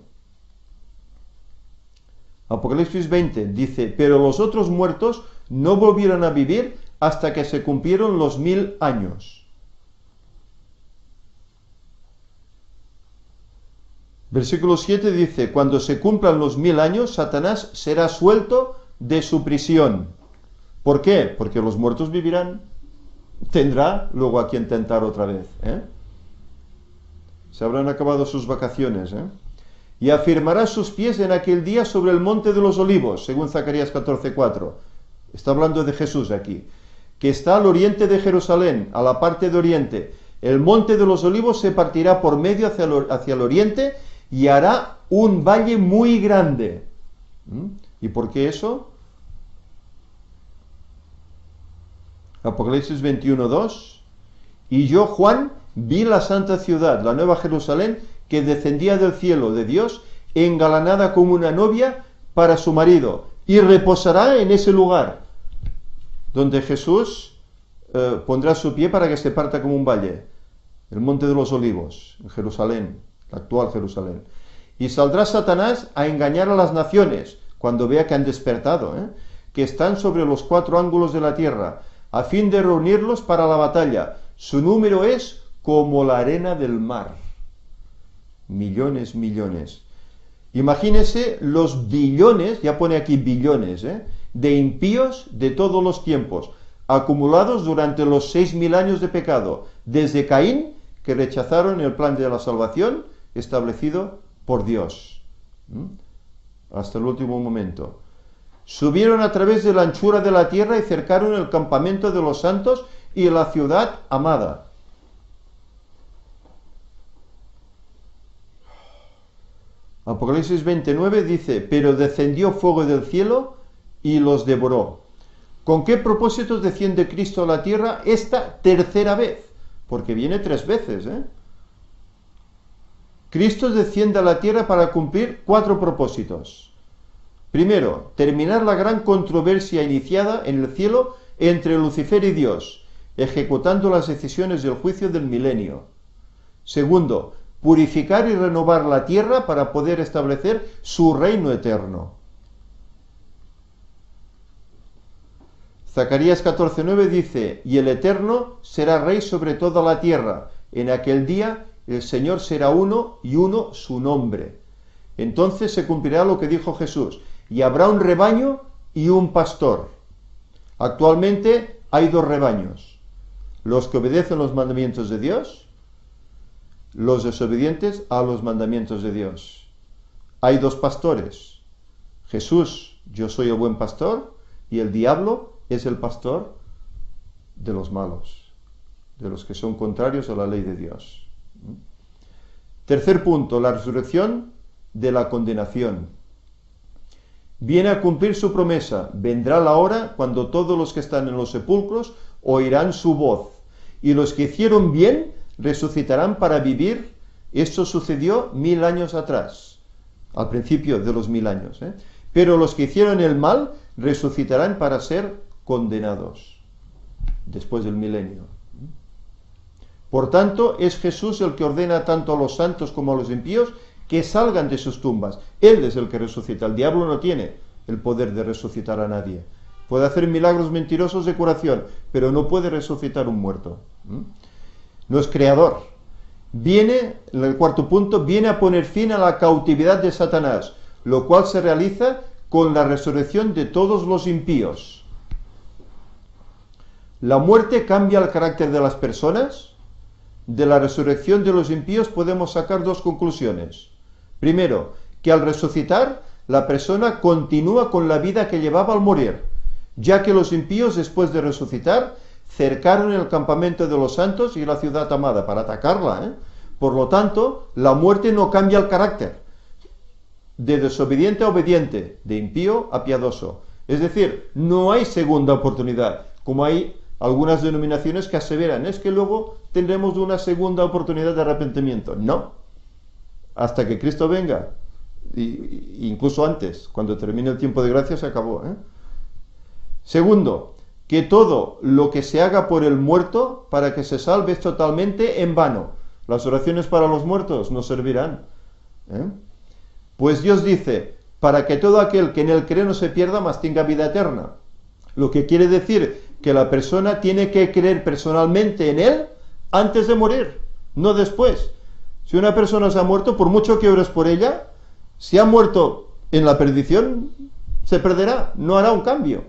Apocalipsis 20 dice, pero los otros muertos no volvieron a vivir hasta que se cumplieron los 1000 años. Versículo 7 dice, cuando se cumplan los 1000 años, Satanás será suelto de su prisión. ¿Por qué? Porque los muertos vivirán. Tendrá luego a quien tentar otra vez. Se habrán acabado sus vacaciones. y afirmará sus pies en aquel día sobre el monte de los olivos, según Zacarías 14:4. Está hablando de Jesús aquí, que está al oriente de Jerusalén, a la parte de oriente. El monte de los olivos se partirá por medio hacia el oriente y hará un valle muy grande. ¿Y por qué eso? Apocalipsis 21:2. Y yo, Juan, vi la santa ciudad, la nueva Jerusalén, que descendía del cielo de Dios, engalanada como una novia para su marido, y reposará en ese lugar, donde Jesús pondrá su pie para que se parta como un valle, el monte de los olivos, en Jerusalén, la actual Jerusalén. Y saldrá Satanás a engañar a las naciones, cuando vea que han despertado, que están sobre los 4 ángulos de la tierra, a fin de reunirlos para la batalla. Su número es como la arena del mar. Millones, millones. Imagínense los billones, ya pone aquí billones, de impíos de todos los tiempos, acumulados durante los 6.000 años de pecado, desde Caín, que rechazaron el plan de la salvación establecido por Dios, hasta el último momento. Subieron a través de la anchura de la tierra y cercaron el campamento de los santos y la ciudad amada. Apocalipsis 29 dice, pero descendió fuego del cielo y los devoró. ¿Con qué propósitos desciende Cristo a la tierra esta tercera vez? Porque viene 3 veces, Cristo desciende a la tierra para cumplir 4 propósitos. Primero, terminar la gran controversia iniciada en el cielo entre Lucifer y Dios, ejecutando las decisiones del juicio del milenio. Segundo, purificar y renovar la tierra para poder establecer su reino eterno. Zacarías 14:9 dice, y el Eterno será rey sobre toda la tierra. En aquel día el Señor será uno y uno su nombre. Entonces se cumplirá lo que dijo Jesús, y habrá un rebaño y un pastor. Actualmente hay 2 rebaños, los que obedecen los mandamientos de Dios, los desobedientes a los mandamientos de Dios. Hay 2 pastores, Jesús, yo soy el buen pastor, y el diablo es el pastor de los malos, de los que son contrarios a la ley de Dios. Tercer punto, la resurrección de la condenación. Viene a cumplir su promesa, vendrá la hora cuando todos los que están en los sepulcros oirán su voz, y los que hicieron bien resucitarán para vivir. Esto sucedió 1000 años atrás, al principio de los 1000 años, Pero los que hicieron el mal resucitarán para ser condenados después del milenio. Por tanto, es Jesús el que ordena tanto a los santos como a los impíos que salgan de sus tumbas. Él es el que resucita. El diablo no tiene el poder de resucitar a nadie. Puede hacer milagros mentirosos de curación, pero no puede resucitar un muerto. No es creador. Viene, en el cuarto punto, viene a poner fin a la cautividad de Satanás, lo cual se realiza con la resurrección de todos los impíos. La muerte cambia el carácter de las personas. De la resurrección de los impíos podemos sacar 2 conclusiones. Primero, que al resucitar, la persona continúa con la vida que llevaba al morir, ya que los impíos, después de resucitar, cercaron el campamento de los santos y la ciudad amada para atacarla. Por lo tanto, la muerte no cambia el carácter. De desobediente a obediente, de impío a piadoso. Es decir, no hay segunda oportunidad, como hay algunas denominaciones que aseveran, es que luego tendremos una segunda oportunidad de arrepentimiento. No, hasta que Cristo venga, incluso antes, cuando termine el tiempo de gracia se acabó. Segundo, que todo lo que se haga por el muerto para que se salve es totalmente en vano. Las oraciones para los muertos no servirán. Pues Dios dice, para que todo aquel que en él cree no se pierda, mas tenga vida eterna. Lo que quiere decir que la persona tiene que creer personalmente en él antes de morir, no después. Si una persona se ha muerto, por mucho que ores por ella, si ha muerto en la perdición, se perderá, no hará un cambio.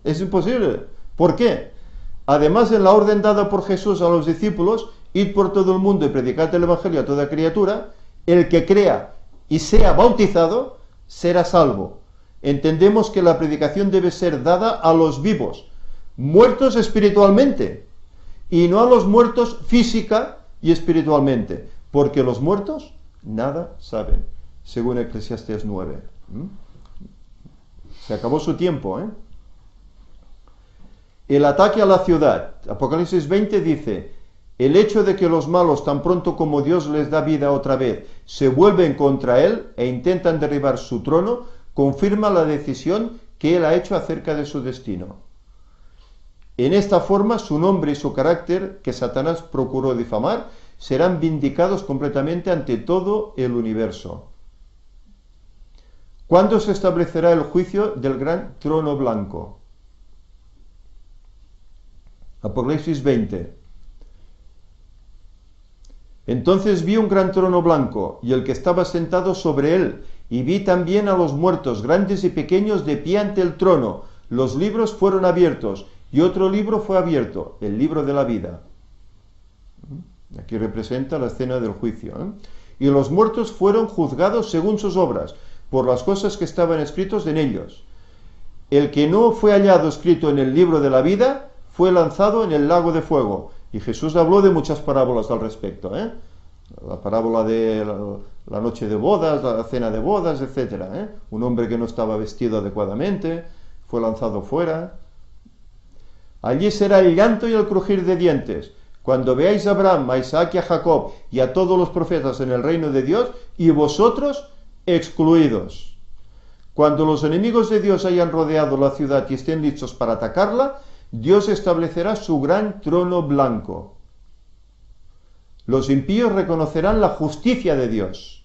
Es imposible. ¿Por qué? Además, en la orden dada por Jesús a los discípulos, id por todo el mundo y predicad el Evangelio a toda criatura, el que crea y sea bautizado, será salvo. Entendemos que la predicación debe ser dada a los vivos, muertos espiritualmente, y no a los muertos física y espiritualmente, porque los muertos nada saben, según Eclesiastés 9. Se acabó su tiempo, ¿eh? El ataque a la ciudad. Apocalipsis 20 dice: el hecho de que los malos, tan pronto como Dios les da vida otra vez, se vuelven contra él e intentan derribar su trono, confirma la decisión que él ha hecho acerca de su destino. En esta forma, su nombre y su carácter, que Satanás procuró difamar, serán vindicados completamente ante todo el universo. ¿Cuándo se establecerá el juicio del gran trono blanco? Apocalipsis 20. Entonces vi un gran trono blanco, y el que estaba sentado sobre él, y vi también a los muertos, grandes y pequeños, de pie ante el trono. Los libros fueron abiertos, y otro libro fue abierto, el libro de la vida. Aquí representa la escena del juicio, ¿eh? Y los muertos fueron juzgados según sus obras, por las cosas que estaban escritos en ellos. El que no fue hallado escrito en el libro de la vida, fue lanzado en el lago de fuego. Y Jesús habló de muchas parábolas al respecto, ¿eh? La parábola de la noche de bodas, la cena de bodas, etc., ¿eh? Un hombre que no estaba vestido adecuadamente fue lanzado fuera. Allí será el llanto y el crujir de dientes, cuando veáis a Abraham, a Isaac y a Jacob y a todos los profetas en el reino de Dios, y vosotros excluidos. Cuando los enemigos de Dios hayan rodeado la ciudad y estén listos para atacarla, Dios establecerá su gran trono blanco. Los impíos reconocerán la justicia de Dios.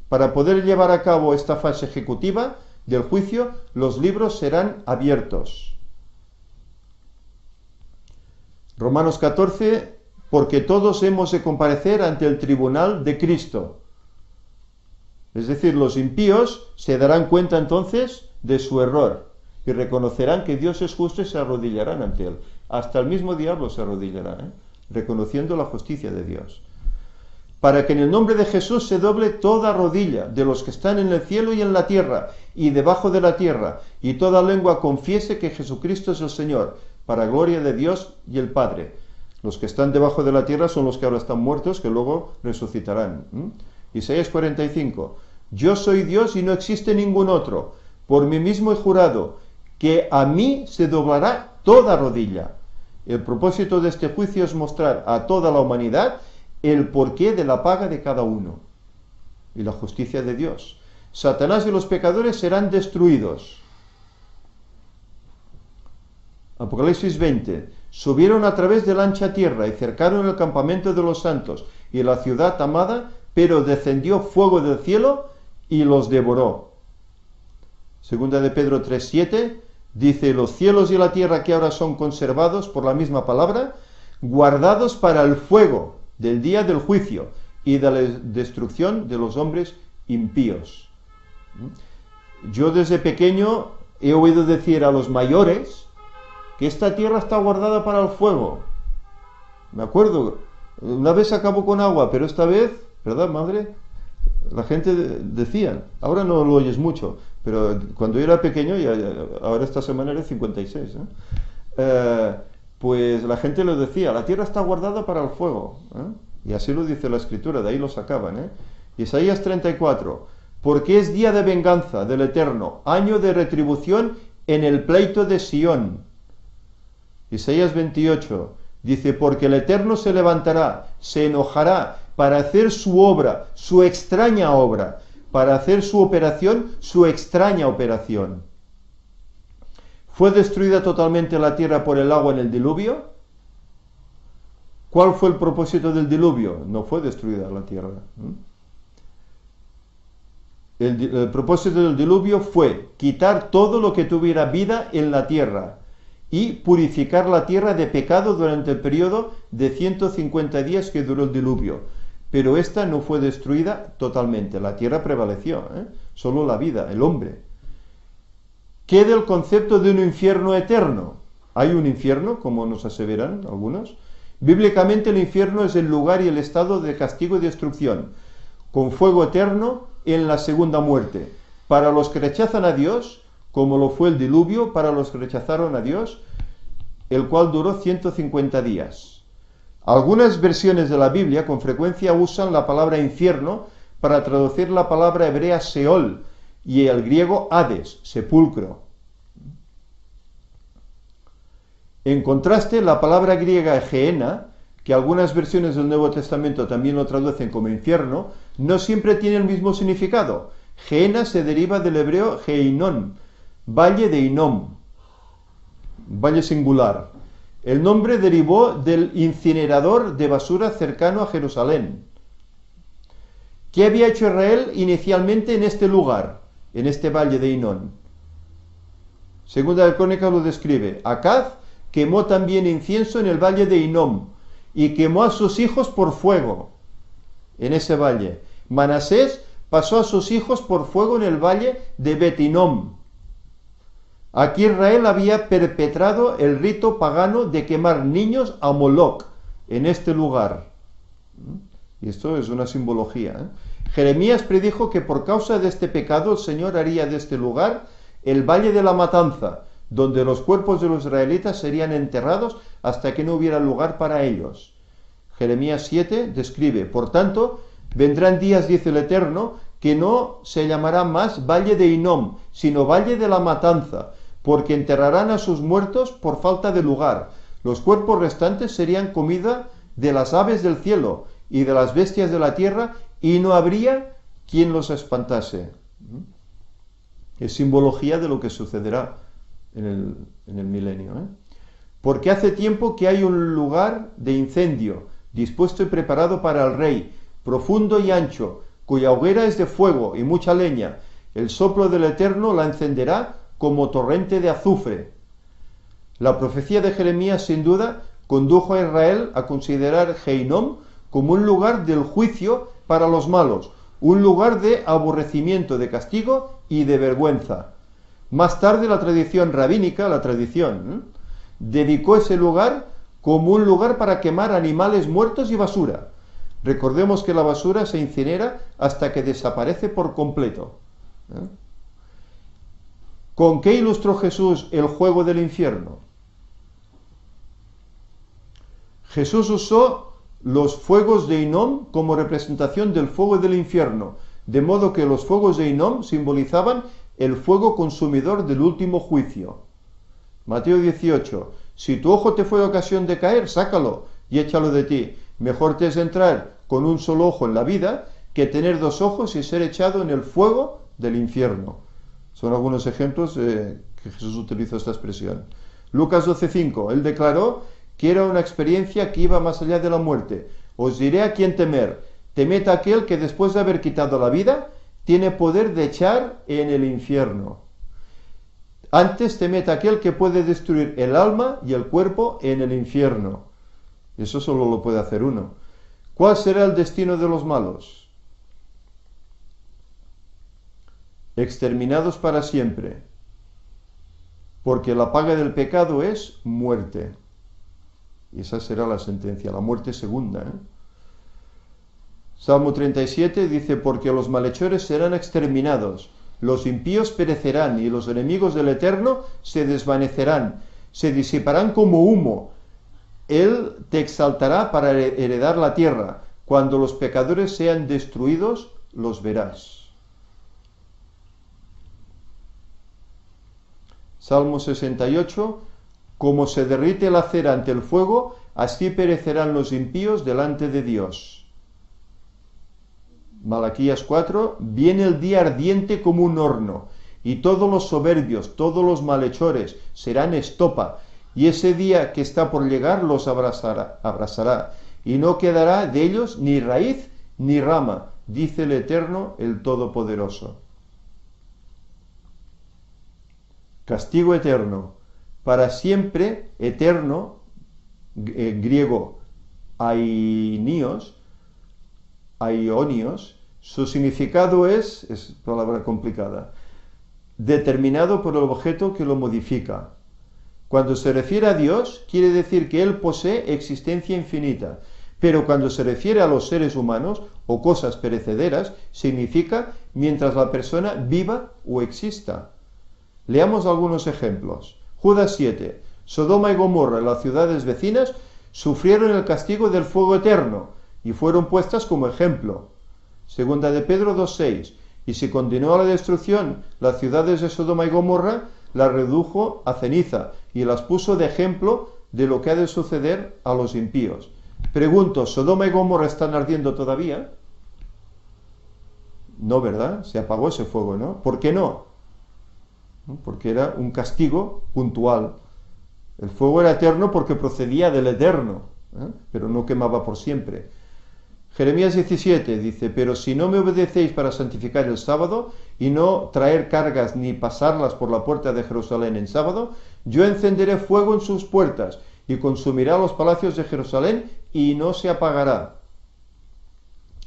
Para poder llevar a cabo esta fase ejecutiva del juicio, los libros serán abiertos. Romanos 14, porque todos hemos de comparecer ante el tribunal de Cristo. Es decir, los impíos se darán cuenta entonces de su error y reconocerán que Dios es justo y se arrodillarán ante él. Hasta el mismo diablo se arrodillará, ¿eh? Reconociendo la justicia de Dios. Para que en el nombre de Jesús se doble toda rodilla de los que están en el cielo y en la tierra y debajo de la tierra, y toda lengua confiese que Jesucristo es el Señor, para gloria de Dios y el Padre. Los que están debajo de la tierra son los que ahora están muertos, que luego resucitarán. Isaías 45. Yo soy Dios y no existe ningún otro. Por mí mismo he jurado que a mí se doblará toda rodilla. El propósito de este juicio es mostrar a toda la humanidad el porqué de la paga de cada uno y la justicia de Dios. Satanás y los pecadores serán destruidos. Apocalipsis 20. Subieron a través de la ancha tierra y cercaron el campamento de los santos y la ciudad amada, pero descendió fuego del cielo y los devoró. Segunda de Pedro 3:7 dice: los cielos y la tierra que ahora son conservados por la misma palabra, guardados para el fuego del día del juicio y de la destrucción de los hombres impíos. Yo desde pequeño he oído decir a los mayores que esta tierra está guardada para el fuego. Me acuerdo, una vez acabó con agua, pero esta vez, ¿verdad, madre? La gente decía, ahora no lo oyes mucho, pero cuando yo era pequeño, y ahora esta semana era 56, pues la gente lo decía, la tierra está guardada para el fuego, y así lo dice la Escritura, de ahí lo sacaban. Isaías 34, porque es día de venganza del Eterno, año de retribución en el pleito de Sión. Isaías 28 dice, porque el Eterno se levantará, se enojará para hacer su obra, su extraña obra, para hacer su operación, su extraña operación. ¿Fue destruida totalmente la tierra por el agua en el diluvio? ¿Cuál fue el propósito del diluvio? No fue destruida la tierra. El propósito del diluvio fue quitar todo lo que tuviera vida en la tierra y purificar la tierra de pecado durante el periodo de 150 días que duró el diluvio. Pero esta no fue destruida totalmente, la tierra prevaleció, solo la vida, el hombre. Queda el concepto de un infierno eterno. ¿Hay un infierno, como nos aseveran algunos? Bíblicamente el infierno es el lugar y el estado de castigo y destrucción, con fuego eterno, en la segunda muerte. Para los que rechazan a Dios, como lo fue el diluvio, para los que rechazaron a Dios, el cual duró 150 días. Algunas versiones de la Biblia con frecuencia usan la palabra infierno para traducir la palabra hebrea Seol y el griego Hades, sepulcro. En contraste, la palabra griega Gehenna, que algunas versiones del Nuevo Testamento también lo traducen como infierno, no siempre tiene el mismo significado. Gehenna se deriva del hebreo Geinon, valle de Hinnom, valle singular. El nombre derivó del incinerador de basura cercano a Jerusalén. ¿Qué había hecho Israel inicialmente en este lugar, en este valle de Hinnom? Segunda de Crónicas lo describe. Acaz quemó también incienso en el valle de Hinnom y quemó a sus hijos por fuego en ese valle. Manasés pasó a sus hijos por fuego en el valle de Bet-Hinnom. Aquí Israel había perpetrado el rito pagano de quemar niños a Moloc en este lugar. Y esto es una simbología, ¿eh? Jeremías predijo que por causa de este pecado el Señor haría de este lugar el valle de la matanza, donde los cuerpos de los israelitas serían enterrados hasta que no hubiera lugar para ellos. Jeremías 7 describe, por tanto, vendrán días, dice el Eterno, que no se llamará más valle de Hinnom, sino valle de la matanza, porque enterrarán a sus muertos por falta de lugar. Los cuerpos restantes serían comida de las aves del cielo y de las bestias de la tierra, y no habría quien los espantase. Es simbología de lo que sucederá en el milenio, ¿eh? Porque hace tiempo que hay un lugar de incendio, dispuesto y preparado para el rey, profundo y ancho, cuya hoguera es de fuego y mucha leña. El soplo del Eterno la encenderá como torrente de azufre. La profecía de Jeremías, sin duda, condujo a Israel a considerar Hinnom como un lugar del juicio para los malos, un lugar de aborrecimiento, de castigo y de vergüenza. Más tarde la tradición rabínica, dedicó ese lugar como un lugar para quemar animales muertos y basura. Recordemos que la basura se incinera hasta que desaparece por completo. ¿Con qué ilustró Jesús el juego del infierno? Jesús usó los fuegos de Hinnom como representación del fuego del infierno, de modo que los fuegos de Hinnom simbolizaban el fuego consumidor del último juicio. Mateo 18. Si tu ojo te fue ocasión de caer, sácalo y échalo de ti. Mejor te es entrar con un solo ojo en la vida que tener dos ojos y ser echado en el fuego del infierno. Son algunos ejemplos que Jesús utilizó esta expresión. Lucas 12:5. Él declaró que era una experiencia que iba más allá de la muerte. Os diré a quién temer. Temed a aquel que después de haber quitado la vida, tiene poder de echar en el infierno. Antes temed a aquel que puede destruir el alma y el cuerpo en el infierno. Eso solo lo puede hacer uno. ¿Cuál será el destino de los malos? Exterminados para siempre, porque la paga del pecado es muerte. Y esa será la sentencia, la muerte segunda, ¿eh? Salmo 37 dice, porque los malhechores serán exterminados, los impíos perecerán y los enemigos del Eterno se desvanecerán, se disiparán como humo. Él te exaltará para heredar la tierra. Cuando los pecadores sean destruidos, los verás. Salmo 68, como se derrite la cera ante el fuego, así perecerán los impíos delante de Dios. Malaquías 4, viene el día ardiente como un horno, y todos los soberbios, todos los malhechores serán estopa, y ese día que está por llegar los abrasará, y no quedará de ellos ni raíz ni rama, dice el Eterno, el Todopoderoso. Castigo eterno, para siempre eterno, griego aionios, su significado es palabra complicada, determinado por el objeto que lo modifica. Cuando se refiere a Dios, quiere decir que Él posee existencia infinita, pero cuando se refiere a los seres humanos o cosas perecederas, significa mientras la persona viva o exista. Leamos algunos ejemplos. Judas 7. Sodoma y Gomorra, las ciudades vecinas, sufrieron el castigo del fuego eterno y fueron puestas como ejemplo. Segunda de Pedro 2:6. Y si continuó la destrucción, las ciudades de Sodoma y Gomorra las redujo a ceniza y las puso de ejemplo de lo que ha de suceder a los impíos. Pregunto, ¿Sodoma y Gomorra están ardiendo todavía? No, ¿verdad? Se apagó ese fuego, ¿no? ¿Por qué no? Porque era un castigo puntual. El fuego era eterno porque procedía del Eterno, pero no quemaba por siempre. Jeremías 17 dice, pero si no me obedecéis para santificar el sábado y no traer cargas ni pasarlas por la puerta de Jerusalén en sábado, yo encenderé fuego en sus puertas y consumirá los palacios de Jerusalén y no se apagará.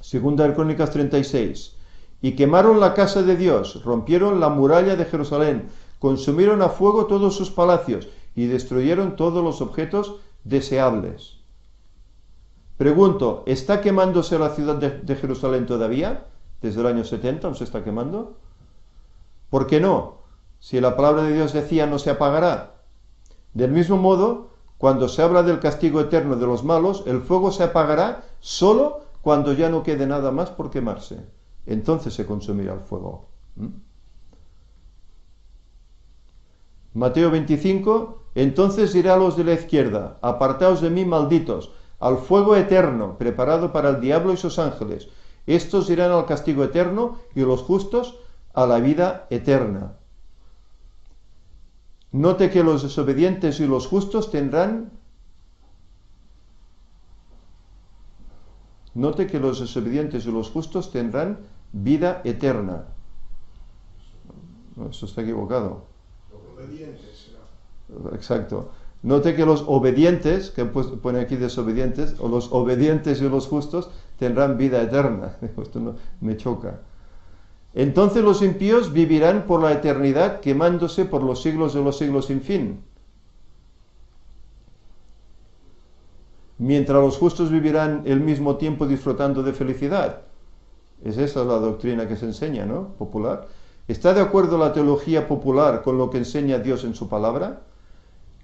Segunda de Crónicas 36. Y quemaron la casa de Dios, rompieron la muralla de Jerusalén, consumieron a fuego todos sus palacios y destruyeron todos los objetos deseables. Pregunto, ¿está quemándose la ciudad de Jerusalén todavía? ¿Desde el año 70 se está quemando? ¿Por qué no? Si la palabra de Dios decía no se apagará. Del mismo modo, cuando se habla del castigo eterno de los malos, el fuego se apagará solo cuando ya no quede nada más por quemarse. Entonces se consumirá el fuego. Mateo 25, entonces dirá a los de la izquierda, apartaos de mí, malditos, al fuego eterno, preparado para el diablo y sus ángeles. Estos irán al castigo eterno y los justos a la vida eterna. Note que los desobedientes y los justos tendrán vida eterna. No, eso está equivocado. Exacto. Note que los obedientes, que pone aquí desobedientes, o los obedientes y los justos tendrán vida eterna. Esto no, me choca. Entonces los impíos vivirán por la eternidad quemándose por los siglos de los siglos sin fin. Mientras los justos vivirán el mismo tiempo disfrutando de felicidad. Es esa la doctrina que se enseña, ¿no? Popular. ¿Está de acuerdo la teología popular con lo que enseña Dios en su palabra?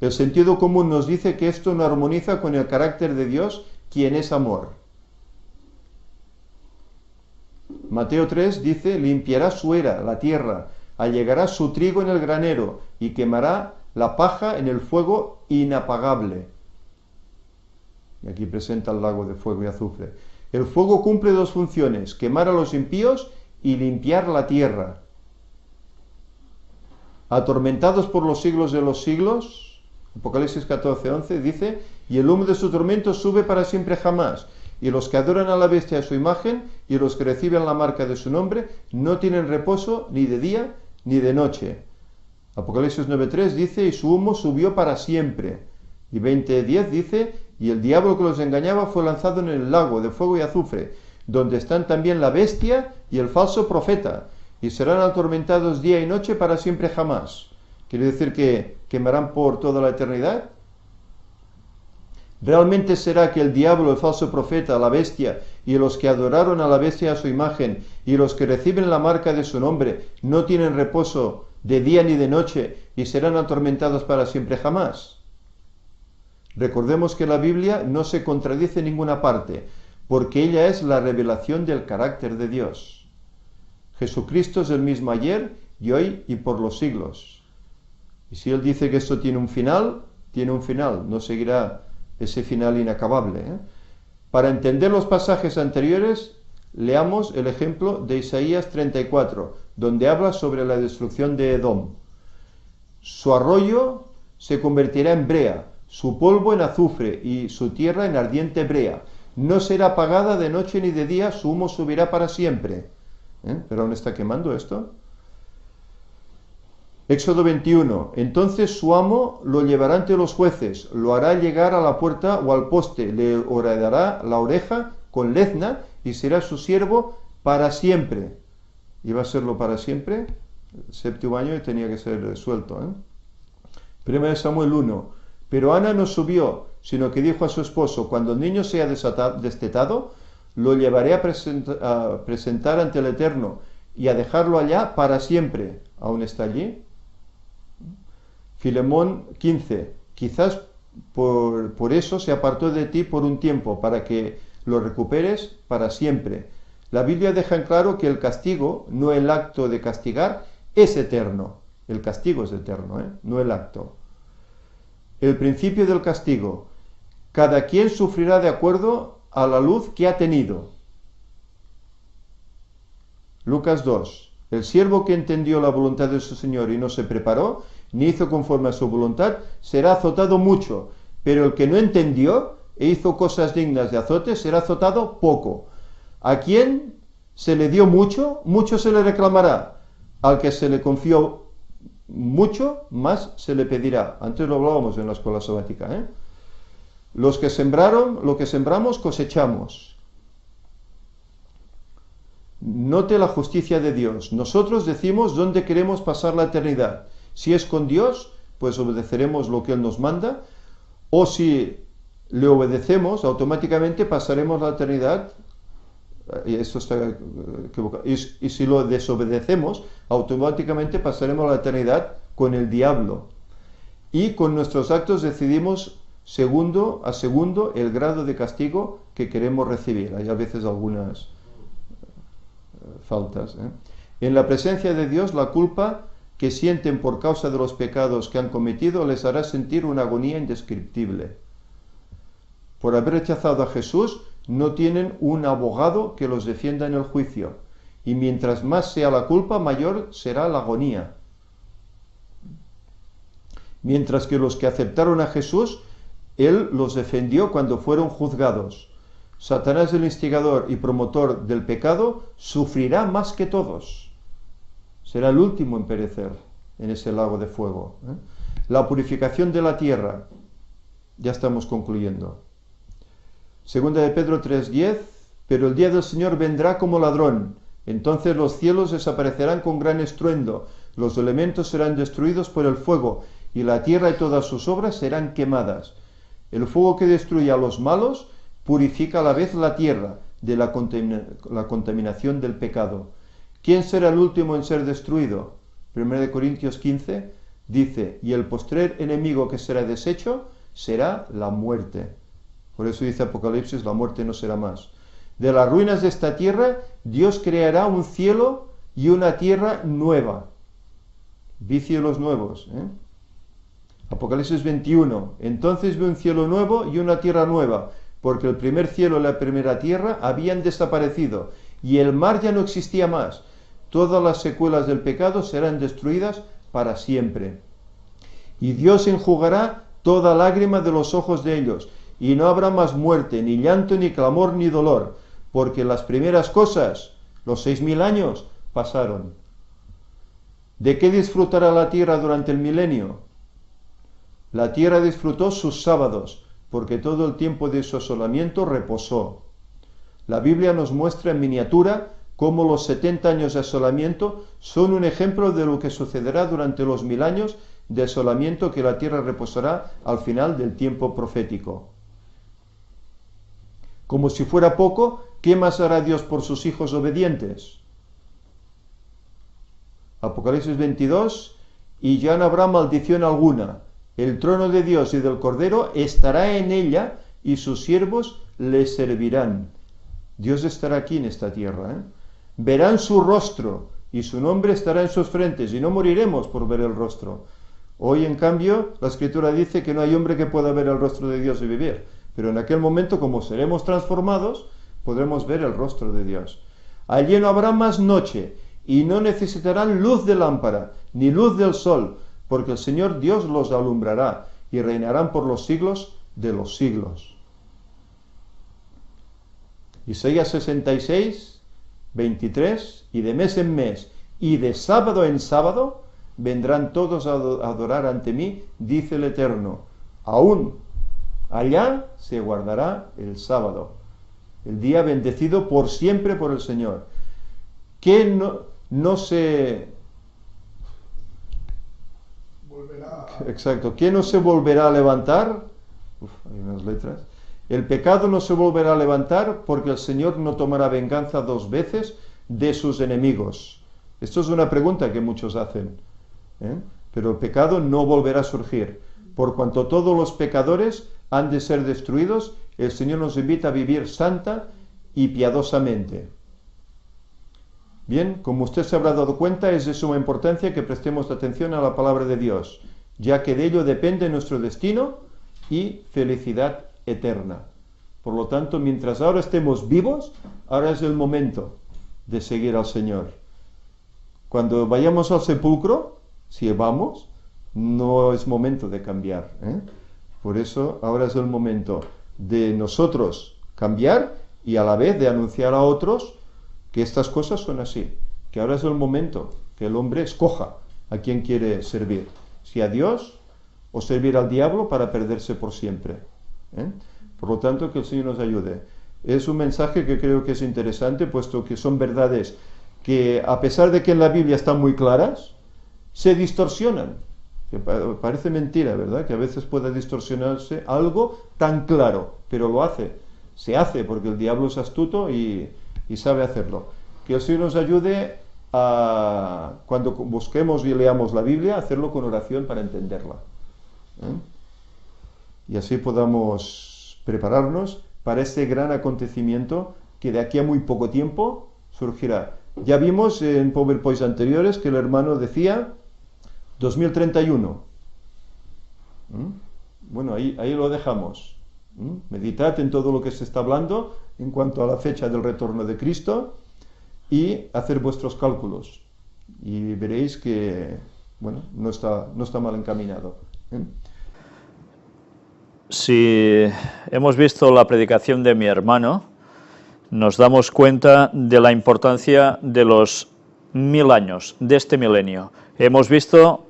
El sentido común nos dice que esto no armoniza con el carácter de Dios, quien es amor. Mateo 3 dice, limpiará su era, la tierra, allegará su trigo en el granero y quemará la paja en el fuego inapagable. Y aquí presenta el lago de fuego y azufre. El fuego cumple dos funciones, quemar a los impíos y limpiar la tierra. Atormentados por los siglos de los siglos, Apocalipsis 14:11 dice, y el humo de su tormento sube para siempre jamás, y los que adoran a la bestia a su imagen, y los que reciben la marca de su nombre, no tienen reposo ni de día ni de noche. Apocalipsis 9:3 dice, y su humo subió para siempre. Y 20:10 dice, y el diablo que los engañaba fue lanzado en el lago de fuego y azufre, donde están también la bestia y el falso profeta, y serán atormentados día y noche para siempre jamás. ¿Quiere decir que quemarán por toda la eternidad? ¿Realmente será que el diablo, el falso profeta, la bestia y los que adoraron a la bestia a su imagen y los que reciben la marca de su nombre no tienen reposo de día ni de noche y serán atormentados para siempre jamás? Recordemos que la Biblia no se contradice en ninguna parte, porque ella es la revelación del carácter de Dios. Jesucristo es el mismo ayer y hoy y por los siglos. Y si Él dice que esto tiene un final, no seguirá ese final inacabable. Para entender los pasajes anteriores, leamos el ejemplo de Isaías 34, donde habla sobre la destrucción de Edom. Su arroyo se convertirá en brea, su polvo en azufre y su tierra en ardiente brea. No será apagada de noche ni de día, su humo subirá para siempre. ¿Pero aún está quemando esto? Éxodo 21. Entonces su amo lo llevará ante los jueces, lo hará llegar a la puerta o al poste, le horadará la oreja con lezna y será su siervo para siempre. ¿Iba a serlo para siempre? El séptimo año y tenía que ser suelto. 1 Samuel 1. Pero Ana no subió, sino que dijo a su esposo: cuando el niño sea destetado, lo llevaré a presentar ante el Eterno y a dejarlo allá para siempre. ¿Aún está allí? Filemón 15. Quizás por eso se apartó de ti por un tiempo, para que lo recuperes para siempre. La Biblia deja en claro que el castigo, no el acto de castigar, es eterno. El castigo es eterno, no el acto. El principio del castigo: cada quien sufrirá de acuerdo a la luz que ha tenido. Lucas 2. El siervo que entendió la voluntad de su Señor y no se preparó, ni hizo conforme a su voluntad, será azotado mucho, pero el que no entendió e hizo cosas dignas de azote, será azotado poco. A quien se le dio mucho, mucho se le reclamará. Al que se le confió mucho, más se le pedirá. Antes lo hablábamos en la escuela sabática, Los que sembraron, lo que sembramos, cosechamos. Note la justicia de Dios. Nosotros decimos dónde queremos pasar la eternidad. Si es con Dios, pues obedeceremos lo que Él nos manda, o si le obedecemos, automáticamente pasaremos la eternidad, y esto está equivocado, y si lo desobedecemos, automáticamente pasaremos la eternidad con el diablo. Y con nuestros actos decidimos segundo a segundo el grado de castigo que queremos recibir. Hay a veces algunas faltas. En la presencia de Dios, la culpa que sienten por causa de los pecados que han cometido les hará sentir una agonía indescriptible. Por haber rechazado a Jesús, no tienen un abogado que los defienda en el juicio, y mientras más sea la culpa, mayor será la agonía. Mientras que los que aceptaron a Jesús, Él los defendió cuando fueron juzgados. Satanás, el instigador y promotor del pecado, sufrirá más que todos. Será el último en perecer en ese lago de fuego. La purificación de la tierra. Ya estamos concluyendo. Segunda de Pedro 3:10. Pero el día del Señor vendrá como ladrón. Entonces los cielos desaparecerán con gran estruendo, los elementos serán destruidos por el fuego, y la tierra y todas sus obras serán quemadas. El fuego que destruye a los malos purifica a la vez la tierra de la contaminación del pecado. ¿Quién será el último en ser destruido? 1 Corintios 15 dice: y el postrer enemigo que será deshecho será la muerte. Por eso dice Apocalipsis: la muerte no será más. De las ruinas de esta tierra, Dios creará un cielo y una tierra nueva. Vi cielos nuevos. Apocalipsis 21. Entonces vi un cielo nuevo y una tierra nueva, porque el primer cielo y la primera tierra habían desaparecido, y el mar ya no existía más. Todas las secuelas del pecado serán destruidas para siempre. Y Dios enjugará toda lágrima de los ojos de ellos, y no habrá más muerte, ni llanto, ni clamor, ni dolor, porque las primeras cosas, los 6000 años, pasaron. ¿De qué disfrutará la tierra durante el milenio? La tierra disfrutó sus sábados, porque todo el tiempo de su asolamiento reposó. La Biblia nos muestra en miniatura cómo los 70 años de asolamiento son un ejemplo de lo que sucederá durante los 1000 años de asolamiento que la tierra reposará al final del tiempo profético. Como si fuera poco, ¿qué más hará Dios por sus hijos obedientes? Apocalipsis 22, y ya no habrá maldición alguna. El trono de Dios y del Cordero estará en ella, y sus siervos le servirán. Dios estará aquí en esta tierra. Verán su rostro, y su nombre estará en sus frentes, y no moriremos por ver el rostro. Hoy, en cambio, la Escritura dice que no hay hombre que pueda ver el rostro de Dios y vivir. Pero en aquel momento, como seremos transformados, podremos ver el rostro de Dios. Allí no habrá más noche, y no necesitarán luz de lámpara, ni luz del sol, porque el Señor Dios los alumbrará, y reinarán por los siglos de los siglos. Isaías 66, 23, y de mes en mes, y de sábado en sábado, vendrán todos a adorar ante mí, dice el Eterno. Aún allá se guardará el sábado, el día bendecido por siempre por el Señor. Que no se... volverá. Exacto, ¿qué no se volverá a levantar? Hay unas letras. El pecado no se volverá a levantar porque el Señor no tomará venganza 2 veces de sus enemigos. Esto es una pregunta que muchos hacen, ¿eh? Pero el pecado no volverá a surgir. Por cuanto todos los pecadores han de ser destruidos, el Señor nos invita a vivir santa y piadosamente. Bien, como usted se habrá dado cuenta, es de suma importancia que prestemos atención a la palabra de Dios, ya que de ello depende nuestro destino y felicidad eterna. Por lo tanto, mientras ahora estemos vivos, ahora es el momento de seguir al Señor. Cuando vayamos al sepulcro, si vamos, no es momento de cambiar, ¿eh? Por eso ahora es el momento de nosotros cambiar y a la vez de anunciar a otros que estas cosas son así, que ahora es el momento que el hombre escoja a quién quiere servir, si a Dios o servir al diablo para perderse por siempre, ¿eh? Por lo tanto, que el Señor nos ayude. Es un mensaje que creo que es interesante, puesto que son verdades que, a pesar de que en la Biblia están muy claras, se distorsionan. Que parece mentira, ¿verdad? Que a veces pueda distorsionarse algo tan claro, pero lo hace. Se hace porque el diablo es astuto y sabe hacerlo. Que el Señor nos ayude a, cuando busquemos y leamos la Biblia, a hacerlo con oración para entenderla, ¿eh? Y así podamos prepararnos para este gran acontecimiento que de aquí a muy poco tiempo surgirá. Ya vimos en PowerPoints anteriores que el hermano decía 2031. Bueno, ahí lo dejamos. Meditad en todo lo que se está hablando en cuanto a la fecha del retorno de Cristo y hacer vuestros cálculos. Y veréis que, bueno, no está mal encaminado, ¿eh? Si hemos visto la predicación de mi hermano, nos damos cuenta de la importancia de los 1000 años, de este milenio. Hemos visto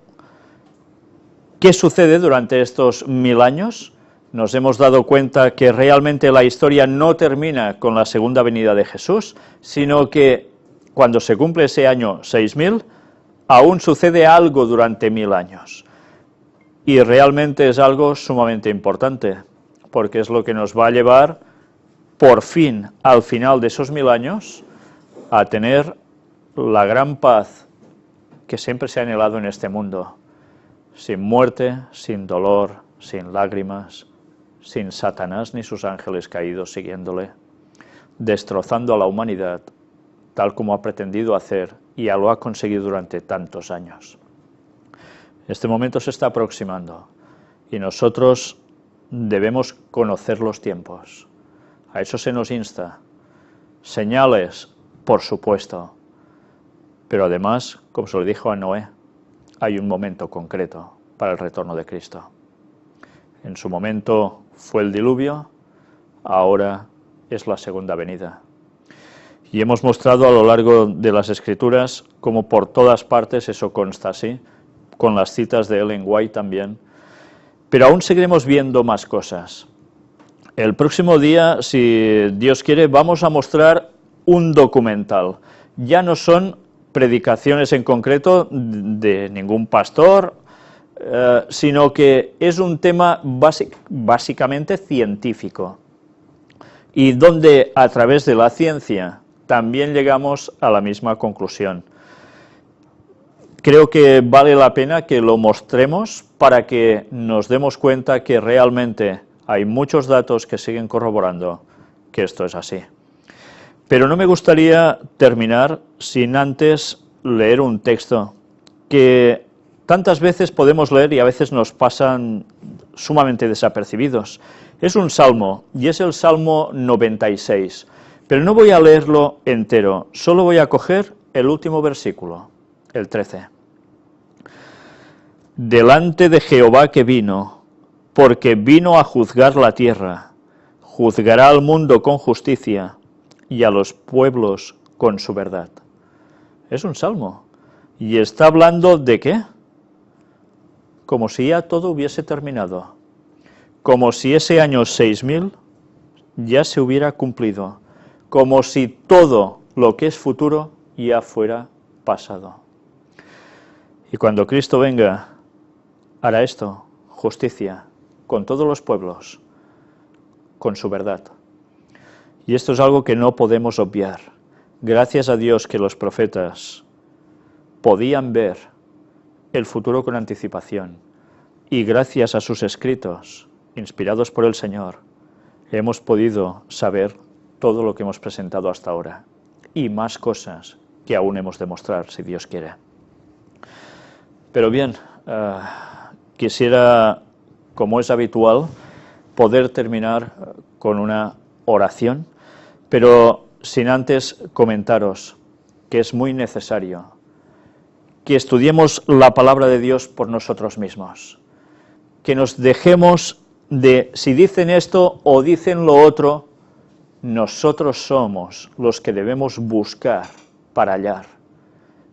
qué sucede durante estos 1000 años. Nos hemos dado cuenta que realmente la historia no termina con la segunda venida de Jesús, sino que cuando se cumple ese año 6000, aún sucede algo durante 1000 años. Y realmente es algo sumamente importante, porque es lo que nos va a llevar, por fin, al final de esos 1000 años, a tener la gran paz que siempre se ha anhelado en este mundo, sin muerte, sin dolor, sin lágrimas, sin Satanás ni sus ángeles caídos siguiéndole, destrozando a la humanidad, tal como ha pretendido hacer y ya lo ha conseguido durante tantos años. Este momento se está aproximando y nosotros debemos conocer los tiempos. A eso se nos insta. Señales, por supuesto, pero además, como se le dijo a Noé, hay un momento concreto para el retorno de Cristo. En su momento fue el diluvio, ahora es la segunda venida. Y hemos mostrado a lo largo de las Escrituras cómo por todas partes eso consta así, con las citas de Ellen White también, pero aún seguiremos viendo más cosas. El próximo día, si Dios quiere, vamos a mostrar un documental. Ya no son predicaciones en concreto de ningún pastor, sino que es un tema básicamente científico, y donde a través de la ciencia también llegamos a la misma conclusión. Creo que vale la pena que lo mostremos para que nos demos cuenta que realmente hay muchos datos que siguen corroborando que esto es así. Pero no me gustaría terminar sin antes leer un texto que tantas veces podemos leer y a veces nos pasan sumamente desapercibidos. Es un salmo y es el Salmo 96, pero no voy a leerlo entero, solo voy a coger el último versículo, el 13. Delante de Jehová que vino, porque vino a juzgar la tierra, juzgará al mundo con justicia y a los pueblos con su verdad. Es un salmo, y está hablando ¿de qué? Como si ya todo hubiese terminado, como si ese año 6000 ya se hubiera cumplido, como si todo lo que es futuro ya fuera pasado. Y cuando Cristo venga, hará esto, justicia con todos los pueblos, con su verdad. Y esto es algo que no podemos obviar. Gracias a Dios que los profetas podían ver el futuro con anticipación, y gracias a sus escritos, inspirados por el Señor, hemos podido saber todo lo que hemos presentado hasta ahora, y más cosas que aún hemos de mostrar, si Dios quiere. Pero bien, quisiera, como es habitual, poder terminar con una oración, pero sin antes comentaros que es muy necesario que estudiemos la palabra de Dios por nosotros mismos, que nos dejemos de si dicen esto o dicen lo otro. Nosotros somos los que debemos buscar para hallar,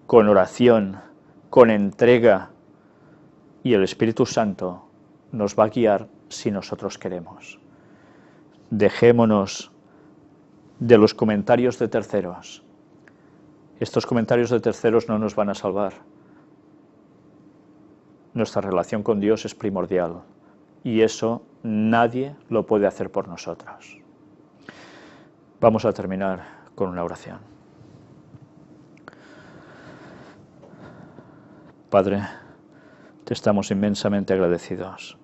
con oración, con entrega, y el Espíritu Santo nos va a guiar si nosotros queremos. Dejémonos de los comentarios de terceros. Estos comentarios de terceros no nos van a salvar. Nuestra relación con Dios es primordial, y eso nadie lo puede hacer por nosotros. Vamos a terminar con una oración. Padre, te estamos inmensamente agradecidos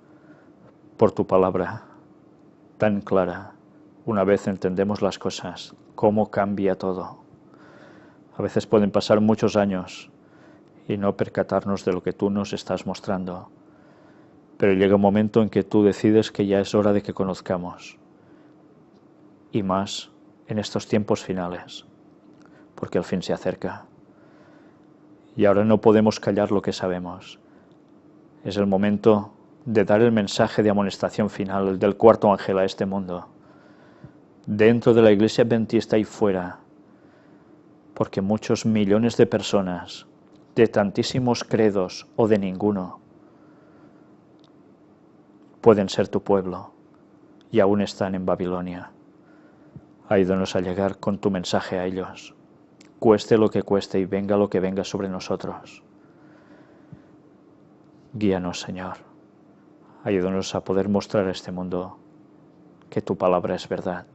por tu palabra tan clara. Una vez entendemos las cosas, cómo cambia todo. A veces pueden pasar muchos años y no percatarnos de lo que tú nos estás mostrando. Pero llega un momento en que tú decides que ya es hora de que conozcamos. Y más en estos tiempos finales, porque el fin se acerca. Y ahora no podemos callar lo que sabemos. Es el momento de dar el mensaje de amonestación final, el del cuarto ángel a este mundo, dentro de la iglesia adventista y fuera, porque muchos millones de personas, de tantísimos credos o de ninguno, pueden ser tu pueblo y aún están en Babilonia. Ayúdanos a llegar con tu mensaje a ellos, cueste lo que cueste y venga lo que venga sobre nosotros. Guíanos, Señor. Ayúdanos a poder mostrar a este mundo que tu palabra es verdad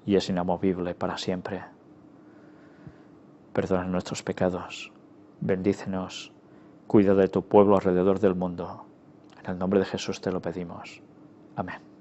y es inamovible para siempre. Perdona nuestros pecados, bendícenos, cuida de tu pueblo alrededor del mundo. En el nombre de Jesús te lo pedimos. Amén.